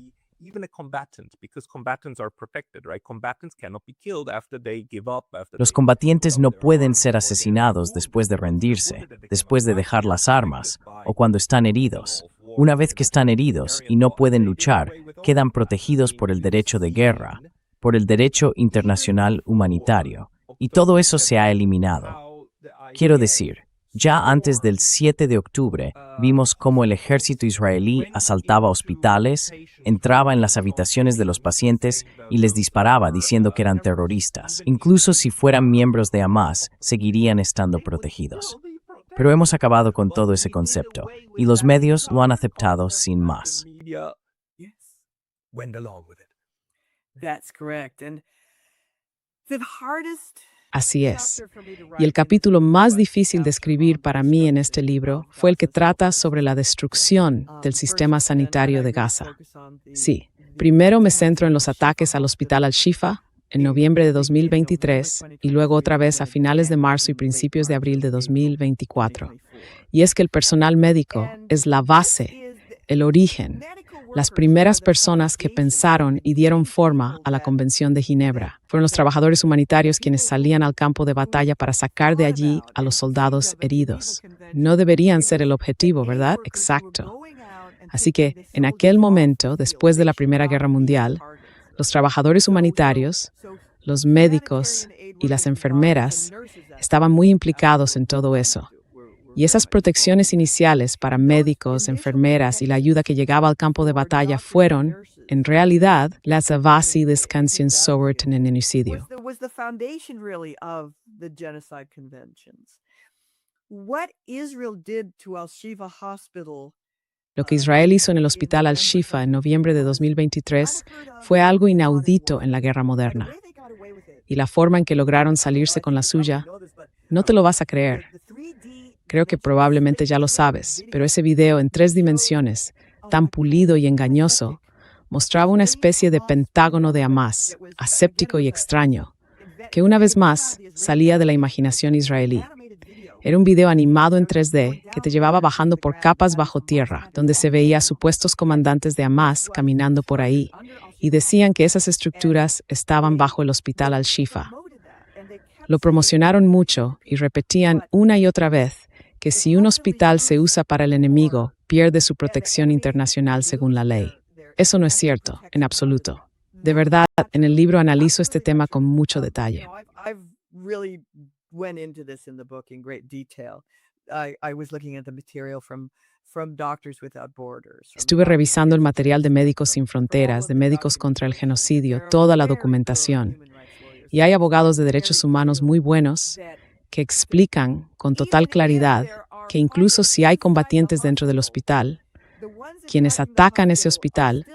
Los combatientes no pueden ser asesinados después de rendirse, después de dejar las armas, o cuando están heridos. Una vez que están heridos y no pueden luchar, quedan protegidos por el derecho de guerra, por el derecho internacional humanitario, y todo eso se ha eliminado. Quiero decir, ya antes del 7 de octubre, vimos cómo el ejército israelí asaltaba hospitales, entraba en las habitaciones de los pacientes y les disparaba diciendo que eran terroristas. Incluso si fueran miembros de Hamas, seguirían estando protegidos. Pero hemos acabado con todo ese concepto, y los medios lo han aceptado sin más. Yes, that's correct. And the hardest Así es. Y el capítulo más difícil de escribir para mí en este libro fue el que trata sobre la destrucción del sistema sanitario de Gaza. Sí, primero me centro en los ataques al Hospital Al-Shifa en noviembre de 2023 y luego otra vez a finales de marzo y principios de abril de 2024. Y es que el personal médico es la base, el origen, las primeras personas que pensaron y dieron forma a la Convención de Ginebra. Fueron los trabajadores humanitarios quienes salían al campo de batalla para sacar de allí a los soldados heridos. No deberían ser el objetivo, ¿verdad? Exacto. Así que, en aquel momento, después de la Primera Guerra Mundial, los trabajadores humanitarios, los médicos y las enfermeras estaban muy implicados en todo eso. Y esas protecciones iniciales para médicos, enfermeras y la ayuda que llegaba al campo de batalla fueron, en realidad, las base de canciones sobre el genocidio. was the foundation really of the genocide conventions. What Israel did to Al-Shifa Hospital Lo que Israel hizo en el hospital Al-Shifa en noviembre de 2023 fue algo inaudito en la guerra moderna. Y la forma en que lograron salirse con la suya, no te lo vas a creer. Creo que probablemente ya lo sabes, pero ese video en 3 dimensiones, tan pulido y engañoso, mostraba una especie de pentágono de Hamas, aséptico y extraño, que una vez más salía de la imaginación israelí. Era un video animado en 3D que te llevaba bajando por capas bajo tierra, donde se veía a supuestos comandantes de Hamas caminando por ahí, y decían que esas estructuras estaban bajo el hospital Al-Shifa. Lo promocionaron mucho y repetían una y otra vez que si un hospital se usa para el enemigo, pierde su protección internacional según la ley. Eso no es cierto, en absoluto. De verdad, en el libro analizo este tema con mucho detalle. Went into this in the book in great detail. I was looking at the material from Doctors Without Borders. Estuve revisando el material de Médicos Sin Fronteras, de Médicos contra el Genocidio, toda la documentación. Y hay abogados de derechos humanos muy buenos que explican con total claridad que incluso si hay combatientes dentro del hospital, quienes atacan ese hospital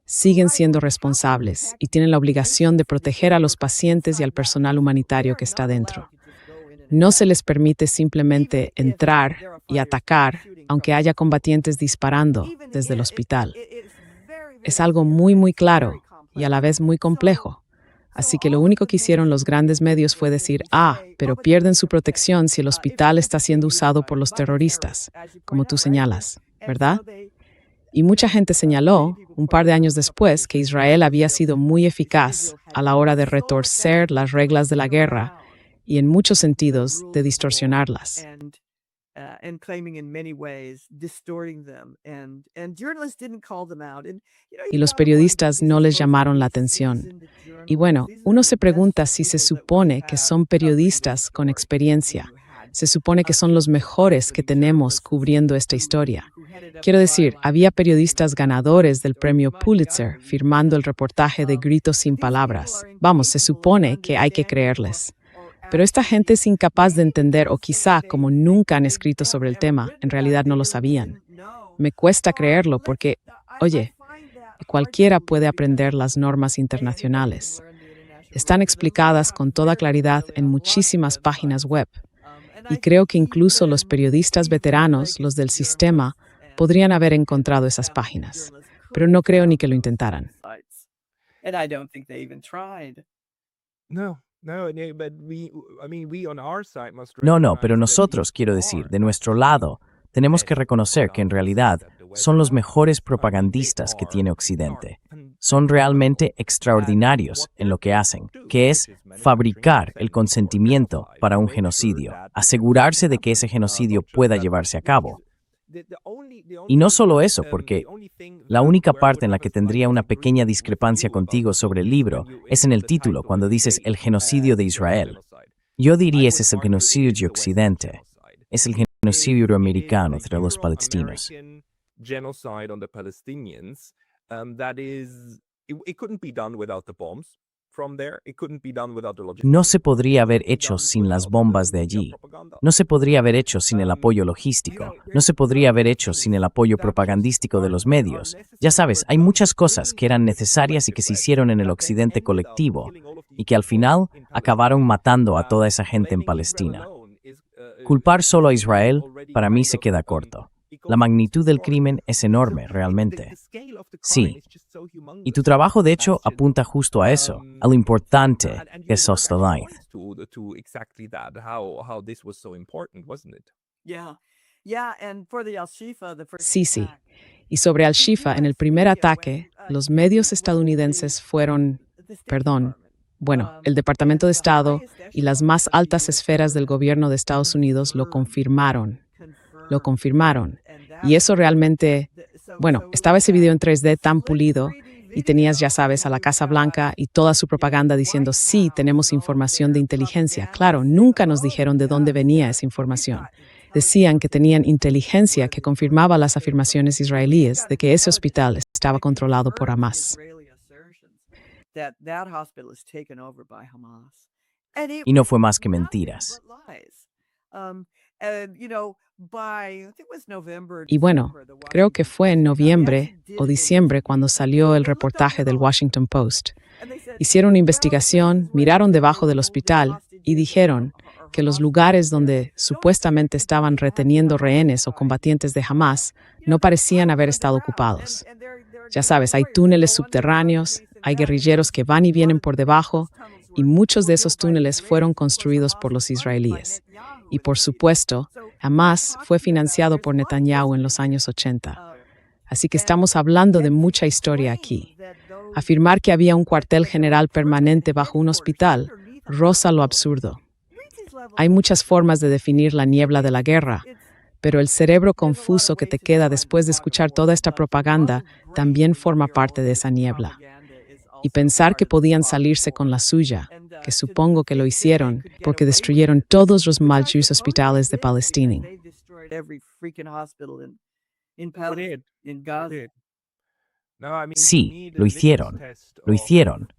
siguen siendo responsables y tienen la obligación de proteger a los pacientes y al personal humanitario que está dentro. No se les permite simplemente entrar y atacar, aunque haya combatientes disparando desde el hospital. Es algo muy, muy claro y a la vez muy complejo. Así que lo único que hicieron los grandes medios fue decir, pero pierden su protección si el hospital está siendo usado por los terroristas, como tú señalas, ¿verdad? Y mucha gente señaló, un par de años después, que Israel había sido muy eficaz a la hora de retorcer las reglas de la guerra y en muchos sentidos de distorsionarlas. Y los periodistas no les llamaron la atención. Y bueno, uno se pregunta si se supone que son periodistas con experiencia. Se supone que son los mejores que tenemos cubriendo esta historia. Quiero decir, había periodistas ganadores del premio Pulitzer firmando el reportaje de Gritos sin Palabras. Vamos, se supone que hay que creerles. Pero esta gente es incapaz de entender, o quizá, como nunca han escrito sobre el tema, en realidad no lo sabían. Me cuesta creerlo porque, oye, cualquiera puede aprender las normas internacionales. Están explicadas con toda claridad en muchísimas páginas web. Y creo que incluso los periodistas veteranos, los del sistema, podrían haber encontrado esas páginas. Pero no creo ni que lo intentaran. No, pero nosotros, quiero decir, de nuestro lado, tenemos que reconocer que en realidad son los mejores propagandistas que tiene Occidente. Son realmente extraordinarios en lo que hacen, que es fabricar el consentimiento para un genocidio, asegurarse de que ese genocidio pueda llevarse a cabo. Y no solo eso, porque la única parte en la que tendría una pequeña discrepancia contigo sobre el libro es en el título, cuando dices el genocidio de Israel. Yo diría ese es el genocidio de Occidente. Es el genocidio euroamericano entre los palestinos. No se podría haber hecho sin las bombas de allí. No se podría haber hecho sin el apoyo logístico. No se podría haber hecho sin el apoyo propagandístico de los medios. Ya sabes, hay muchas cosas que eran necesarias y que se hicieron en el occidente colectivo y que al final acabaron matando a toda esa gente en Palestina. Culpar solo a Israel, para mí, se queda corto. La magnitud del crimen es enorme, realmente. Sí. Y tu trabajo, de hecho, apunta justo a eso, a lo importante que es Sostalith. Sí. Y sobre Al-Shifa, en el primer ataque, los medios estadounidenses el Departamento de Estado y las más altas esferas del gobierno de Estados Unidos lo confirmaron. Y eso realmente, estaba ese video en 3D tan pulido y tenías, ya sabes, a la Casa Blanca y toda su propaganda diciendo, sí, tenemos información de inteligencia. Claro, nunca nos dijeron de dónde venía esa información. Decían que tenían inteligencia que confirmaba las afirmaciones israelíes de que ese hospital estaba controlado por Hamas. Y no fue más que mentiras. And, by, I think it was November, Y bueno, December, the creo que Washington fue en Post came out. They noviembre actually did o an diciembre cuando investigation. salió el They looked up reportaje the del hospital, Washington Post. and they said, Hicieron una well, investigación, this is where miraron they debajo del hold the hospital y hostages dijeron or que los Hamas lugares fighters there. donde supuestamente estaban reteniendo rehenes o combatientes de Hamas no parecían haber estado ocupados. Ya sabes, hay túneles subterráneos, hay guerrilleros que van y vienen por debajo, y muchos de esos túneles fueron construidos por los israelíes. Y por supuesto, Hamas fue financiado por Netanyahu en los años 80. Así que estamos hablando de mucha historia aquí. Afirmar que había un cuartel general permanente bajo un hospital roza lo absurdo. Hay muchas formas de definir la niebla de la guerra, pero el cerebro confuso que te queda después de escuchar toda esta propaganda también forma parte de esa niebla. Y pensar que podían salirse con la suya, que supongo que lo hicieron, porque destruyeron todos los Malchus hospitales de Palestina. Sí, lo hicieron. Lo hicieron.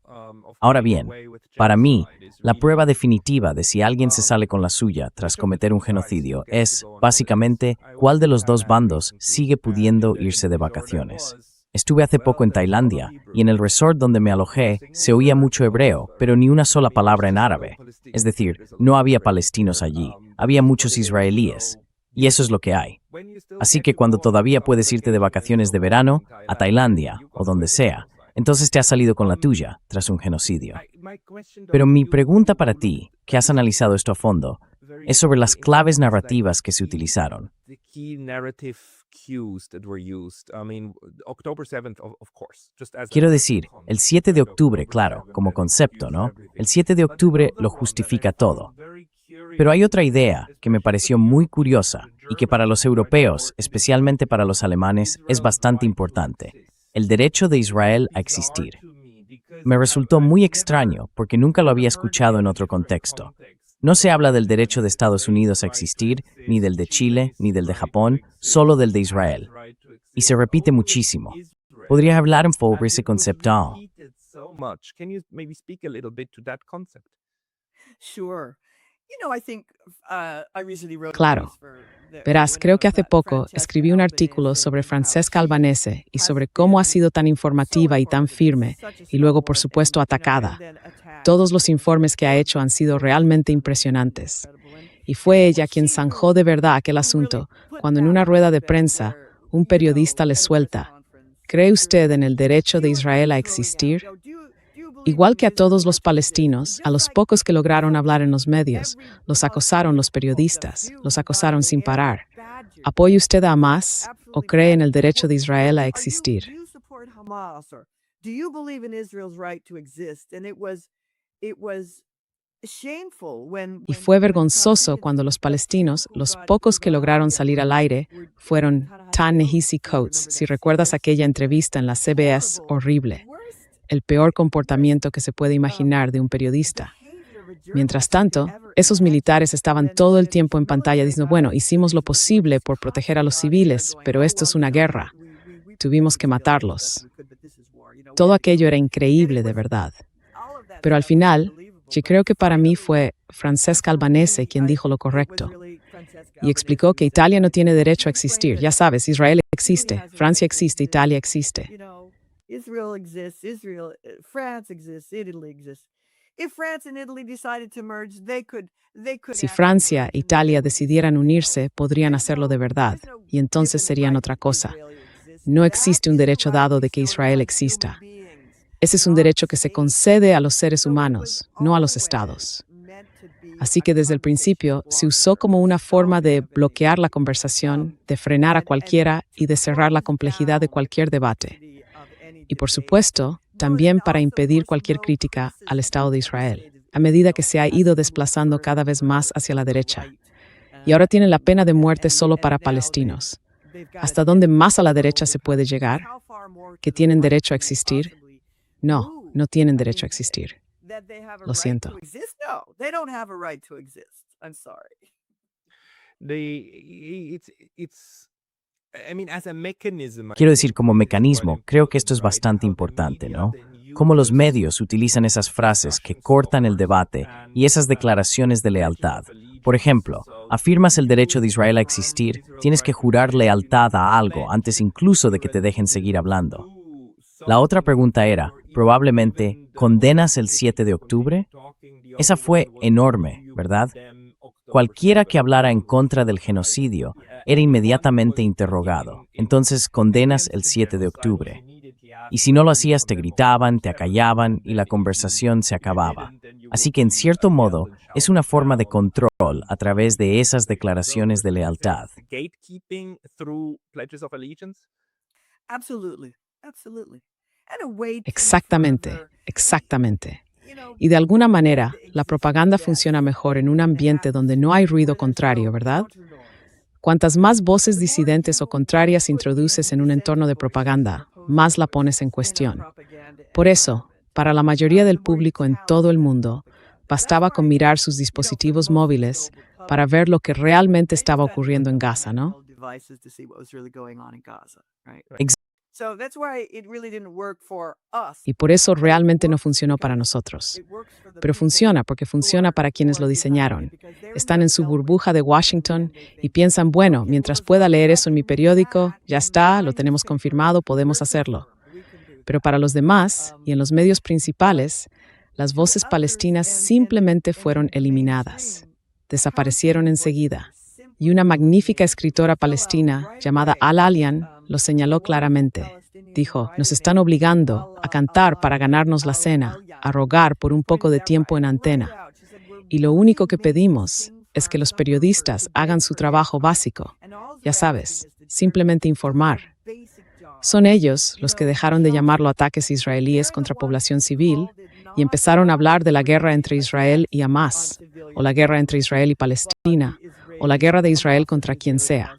Ahora bien, para mí, la prueba definitiva de si alguien se sale con la suya tras cometer un genocidio es, básicamente, cuál de los dos bandos sigue pudiendo irse de vacaciones. Estuve hace poco en Tailandia, y en el resort donde me alojé se oía mucho hebreo, pero ni una sola palabra en árabe. Es decir, no había palestinos allí, había muchos israelíes. Y eso es lo que hay. Así que cuando todavía puedes irte de vacaciones de verano, a Tailandia, o donde sea, entonces te has salido con la tuya, tras un genocidio. Pero mi pregunta para ti, que has analizado esto a fondo, es sobre las claves narrativas que se utilizaron. Quiero decir, el 7 de octubre, claro, como concepto, ¿no? El 7 de octubre lo justifica todo. Pero hay otra idea que me pareció muy curiosa y que para los europeos, especialmente para los alemanes, es bastante importante: el derecho de Israel a existir. Me resultó muy extraño porque nunca lo había escuchado en otro contexto. No se habla del derecho de Estados Unidos a existir, ni del de Chile, ni del de Japón, solo del de Israel. Y se repite muchísimo. ¿Podrías hablar un poco de ese concepto? Claro. Verás, creo que hace poco escribí un artículo sobre Francesca Albanese y sobre cómo ha sido tan informativa y tan firme, y luego, por supuesto, atacada. Todos los informes que ha hecho han sido realmente impresionantes. Y fue ella quien zanjó de verdad aquel asunto, cuando en una rueda de prensa, un periodista le suelta: ¿cree usted en el derecho de Israel a existir? Igual que a todos los palestinos, a los pocos que lograron hablar en los medios, los acosaron los periodistas, los acosaron sin parar. ¿Apoya usted a Hamas o cree en el derecho de Israel a existir? Y fue vergonzoso cuando los palestinos, los pocos que lograron salir al aire, fueron Ta-Nehisi Coates, si recuerdas aquella entrevista en la CBS horrible. El peor comportamiento que se puede imaginar de un periodista. Mientras tanto, esos militares estaban todo el tiempo en pantalla diciendo: bueno, hicimos lo posible por proteger a los civiles, pero esto es una guerra. Tuvimos que matarlos. Todo aquello era increíble, de verdad. Pero al final, yo creo que para mí fue Francesca Albanese quien dijo lo correcto. Y explicó que Italia no tiene derecho a existir. Ya sabes, Israel existe, Francia existe, Italia existe. Israel exists, France exists, Italy exists. If France and Italy decided to merge, they could Si Francia e Italia decidieran unirse, podrían hacerlo de verdad, y entonces serían otra cosa. No existe un derecho dado de que Israel exista. Ese es un derecho que se concede a los seres humanos, no a los estados. Así que desde el principio se usó como una forma de bloquear la conversación, de frenar a cualquiera y de cerrar la complejidad de cualquier debate. Y por supuesto, también para impedir cualquier crítica al Estado de Israel, a medida que se ha ido desplazando cada vez más hacia la derecha. Y ahora tienen la pena de muerte solo para palestinos. ¿Hasta dónde más a la derecha se puede llegar? ¿Que tienen derecho a existir? No, no tienen derecho a existir. Lo siento. Quiero decir, como mecanismo, creo que esto es bastante importante, ¿no? Cómo los medios utilizan esas frases que cortan el debate y esas declaraciones de lealtad, Por ejemplo, afirmas el derecho de Israel a existir, tienes que jurar lealtad a algo antes incluso de que te dejen seguir hablando. La otra pregunta era, probablemente, ¿condenas el 7 de octubre? Esa fue enorme, ¿verdad? Cualquiera que hablara en contra del genocidio era inmediatamente interrogado. Entonces, ¿condenas el 7 de octubre? Y si no lo hacías, te gritaban, te acallaban y la conversación se acababa. Así que, en cierto modo, es una forma de control a través de esas declaraciones de lealtad. Gatekeeping through pledges of allegiance. Absolutely, absolutely. And a way to Exactamente, further, exactamente. you know, Y de alguna manera, la propaganda funciona mejor en un ambiente donde no hay ruido contrario, ¿verdad? Cuantas más voces disidentes o contrarias introduces en un entorno de propaganda, más la pones en cuestión. Por eso, para la mayoría del público en todo el mundo, bastaba con mirar sus dispositivos móviles para ver lo que realmente estaba ocurriendo en Gaza, ¿no? Ex- So that's why it really didn't work for us. Y por eso realmente no funcionó para nosotros. Pero funciona porque funciona para quienes lo diseñaron. Están en su burbuja de Washington y piensan, bueno, mientras pueda leer eso en mi periódico, ya está, lo tenemos confirmado, podemos hacerlo. Pero para los demás, y en los medios principales, las voces palestinas simplemente fueron eliminadas. Desaparecieron enseguida. Y una magnífica escritora palestina llamada Al-Alian lo señaló claramente. Dijo, nos están obligando a cantar para ganarnos la cena, a rogar por un poco de tiempo en antena. Y lo único que pedimos es que los periodistas hagan su trabajo básico. Ya sabes, simplemente informar. Son ellos los que dejaron de llamarlo ataques israelíes contra población civil y empezaron a hablar de la guerra entre Israel y Hamás, o la guerra entre Israel y Palestina, o la guerra de Israel contra quien sea.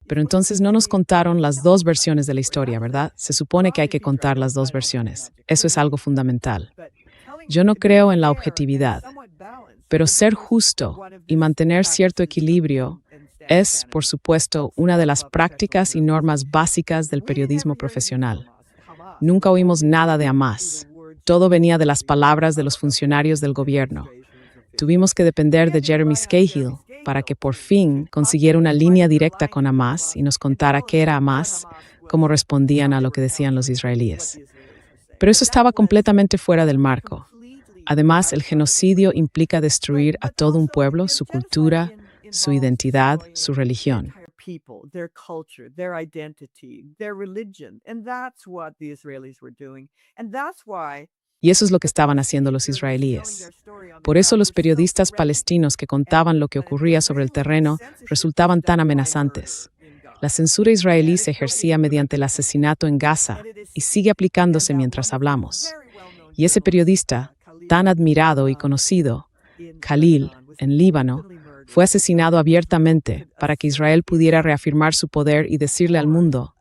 Pero entonces no nos contaron las dos versiones de la historia, ¿verdad? Se supone que hay que contar las dos versiones. Eso es algo fundamental. Yo no creo en la objetividad, pero ser justo y mantener cierto equilibrio es, por supuesto, una de las prácticas y normas básicas del periodismo profesional. Nunca oímos nada de Hamás. Todo venía de las palabras de los funcionarios del gobierno. Tuvimos que depender de Jeremy Scahill para que por fin consiguiera una línea directa con Hamás y nos contara qué era Hamás, cómo respondían a lo que decían los israelíes. Pero eso estaba completamente fuera del marco. Además, el genocidio implica destruir a todo un pueblo, su cultura, su identidad, su religión. Their culture, their identity, their religion. And that's what the Israelis were doing. And that's why Y eso es lo que estaban haciendo los israelíes. Por eso los periodistas palestinos que contaban lo que ocurría sobre el terreno resultaban tan amenazantes. La censura israelí se ejercía mediante el asesinato en Gaza y sigue aplicándose mientras hablamos. Y ese periodista, tan admirado y conocido, Khalil, en Líbano, fue asesinado abiertamente para que Israel pudiera reafirmar su poder y decirle al mundo,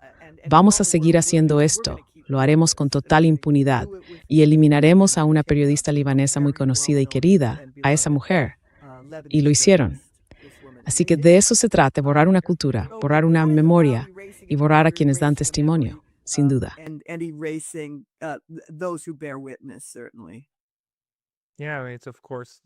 vamos a seguir haciendo esto, lo haremos con total impunidad y eliminaremos a una periodista libanesa muy conocida y querida, a esa mujer. Y lo hicieron. Así que de eso se trata, borrar una cultura, borrar una memoria y borrar a quienes dan testimonio, sin duda. and erasing those who bear witness, certainly. Yeah, it's of course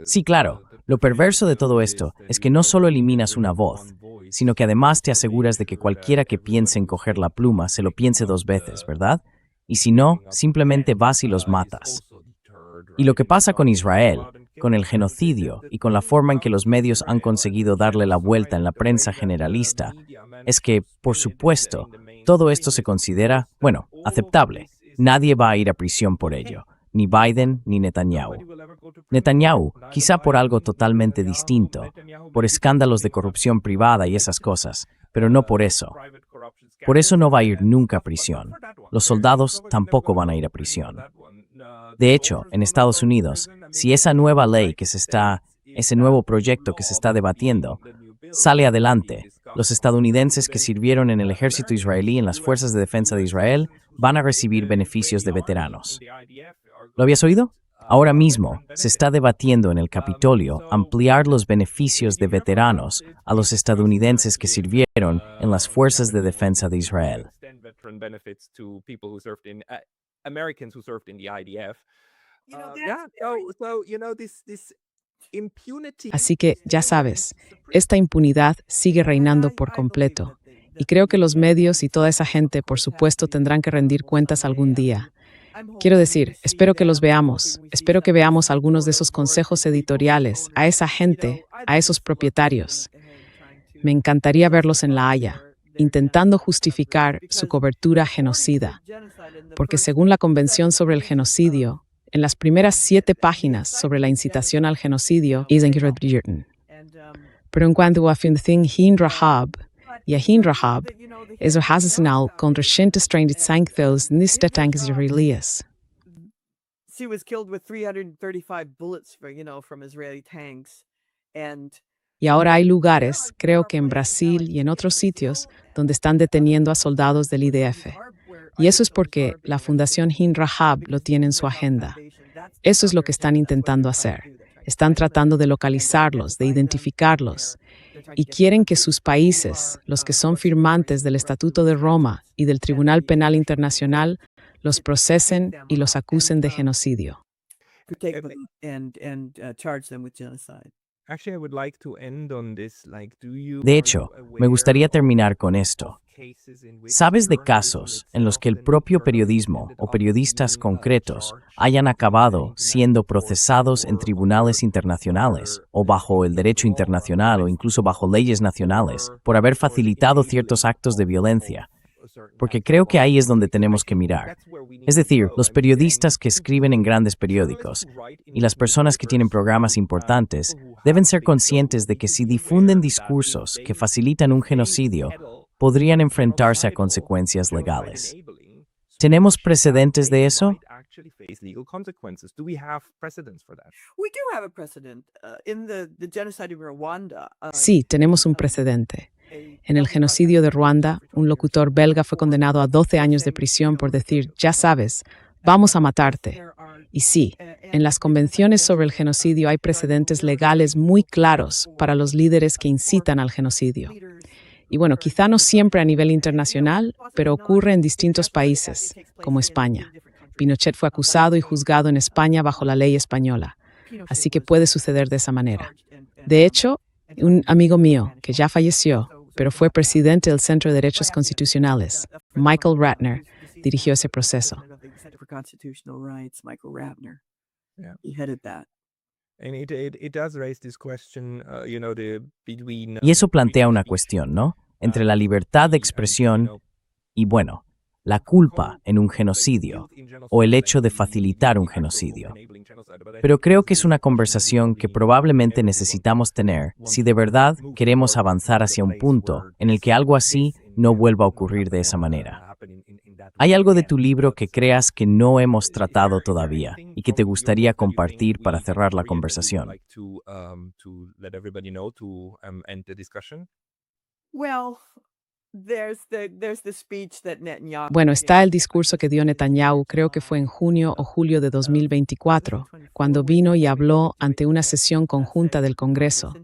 Sí, claro. Lo perverso de todo esto es que no solo eliminas una voz, sino que además te aseguras de que cualquiera que piense en coger la pluma se lo piense dos veces, ¿verdad? Y si no, simplemente vas y los matas. Y lo que pasa con Israel, con el genocidio y con la forma en que los medios han conseguido darle la vuelta en la prensa generalista, es que, por supuesto, todo esto se considera, bueno, aceptable. Nadie va a ir a prisión por ello, ni Biden ni Netanyahu. Netanyahu, quizá por algo totalmente distinto, por escándalos de corrupción privada y esas cosas, pero no por eso. Por eso no va a ir nunca a prisión. Los soldados tampoco van a ir a prisión. De hecho, en Estados Unidos, si esa nueva ley ese nuevo proyecto que se está debatiendo, sale adelante, los estadounidenses que sirvieron en el ejército israelí en las fuerzas de defensa de Israel van a recibir beneficios de veteranos. ¿Lo habías oído? Ahora mismo se está debatiendo en el Capitolio ampliar los beneficios de veteranos a los estadounidenses que sirvieron en las fuerzas de defensa de Israel. different benefits to people who served in Americans who served in the IDF. Yeah, so this impunity. Así que, ya sabes, esta impunidad sigue reinando por completo. Y creo que los medios y toda esa gente, por supuesto, tendrán que rendir cuentas algún día. Quiero decir, espero que los veamos. Espero que veamos algunos de esos consejos editoriales, a esa gente, a esos propietarios. Me encantaría verlos en La Haya, intentando justificar su cobertura genocida. Porque según la Convención sobre el Genocidio, en las primeras 7 páginas sobre la incitación al genocidio, is ingerodierten. Pero en cuanto a Fundación Hin Rahab, y a Hin Rahab, es hasasnal contra 135 nistatanks israelíes. She was killed with 335 bullets from Israeli tanks. Y ahora hay lugares, creo que en Brasil y en otros sitios, donde están deteniendo a soldados del IDF. Y eso es porque la Fundación Hin Rahab lo tiene en su agenda. Eso es lo que están intentando hacer. Están tratando de localizarlos, de identificarlos. Y quieren que sus países, los que son firmantes del Estatuto de Roma y del Tribunal Penal Internacional, los procesen y los acusen de genocidio. De hecho, me gustaría terminar con esto. ¿Sabes de casos en los que el propio periodismo o periodistas concretos hayan acabado siendo procesados en tribunales internacionales o bajo el derecho internacional o incluso bajo leyes nacionales por haber facilitado ciertos actos de violencia? Porque creo que ahí es donde tenemos que mirar. Es decir, los periodistas que escriben en grandes periódicos y las personas que tienen programas importantes deben ser conscientes de que si difunden discursos que facilitan un genocidio, podrían enfrentarse a consecuencias legales. ¿Tenemos precedentes de eso? Sí, tenemos un precedente. En el genocidio de Ruanda, un locutor belga fue condenado a 12 años de prisión por decir, ya sabes, vamos a matarte. Y sí, en las convenciones sobre el genocidio hay precedentes legales muy claros para los líderes que incitan al genocidio. Y bueno, quizá no siempre a nivel internacional, pero ocurre en distintos países, como España. Pinochet fue acusado y juzgado en España bajo la ley española, así que puede suceder de esa manera. De hecho, un amigo mío, que ya falleció, pero fue presidente del Centro de Derechos Constitucionales, Michael Ratner, dirigió ese proceso. Y eso plantea una cuestión, ¿no? Entre la libertad de expresión y, bueno, la culpa en un genocidio o el hecho de facilitar un genocidio. Pero creo que es una conversación que probablemente necesitamos tener si de verdad queremos avanzar hacia un punto en el que algo así no vuelva a ocurrir de esa manera. ¿Hay algo de tu libro que creas que no hemos tratado todavía y que te gustaría compartir para cerrar la conversación? Bueno, está el discurso que dio Netanyahu, creo que fue en junio o julio de 2024, cuando vino y habló ante una sesión conjunta del Congreso.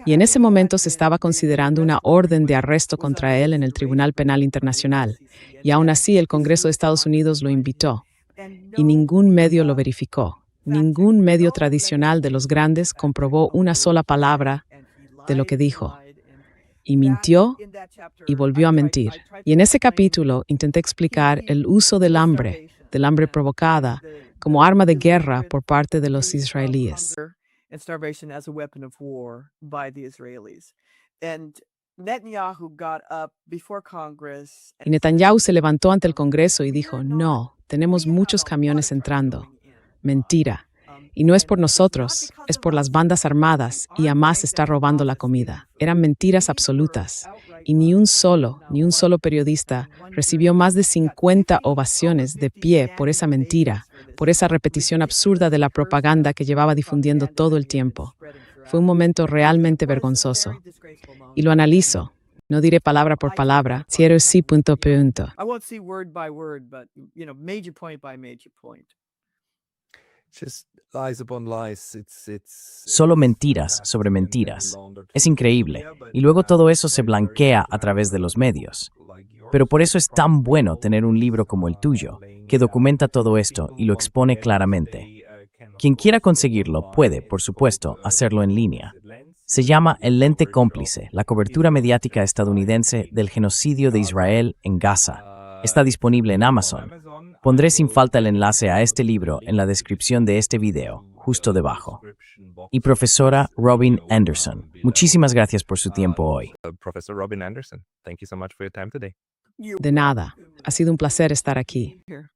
Y en ese momento se estaba considerando una orden de arresto contra él en el Tribunal Penal Internacional. Y aún así el Congreso de Estados Unidos lo invitó. Y ningún medio lo verificó. Ningún medio tradicional de los grandes comprobó una sola palabra de lo que dijo. Y mintió y volvió a mentir. Y en ese capítulo intenté explicar el uso del hambre provocada, como arma de guerra por parte de los israelíes. And starvation as a weapon of war by the Israelis. And Netanyahu got up before Congress. Y Netanyahu se levantó ante el Congreso y dijo, no, tenemos muchos camiones entrando. Mentira. Y no es por nosotros, es por las bandas armadas y Hamas está robando la comida. Eran mentiras absolutas. Y ni un solo periodista recibió más de 50 ovaciones de pie por esa mentira, por esa repetición absurda de la propaganda que llevaba difundiendo todo el tiempo. Fue un momento realmente vergonzoso. Y lo analizo. No diré palabra por palabra, cierro sí punto por punto. I won't see word by word, but major point by major point. Solo mentiras sobre mentiras. Es increíble. Y luego todo eso se blanquea a través de los medios. Pero por eso es tan bueno tener un libro como el tuyo, que documenta todo esto y lo expone claramente. Quien quiera conseguirlo puede, por supuesto, hacerlo en línea. Se llama El lente cómplice, la cobertura mediática estadounidense del genocidio de Israel en Gaza. Está disponible en Amazon. Pondré sin falta el enlace a este libro en la descripción de este video, justo debajo. Y profesora Robin Anderson, muchísimas gracias por su tiempo hoy. Professor Robin Anderson, thank you so much for your time today. De nada. Ha sido un placer estar aquí. Here.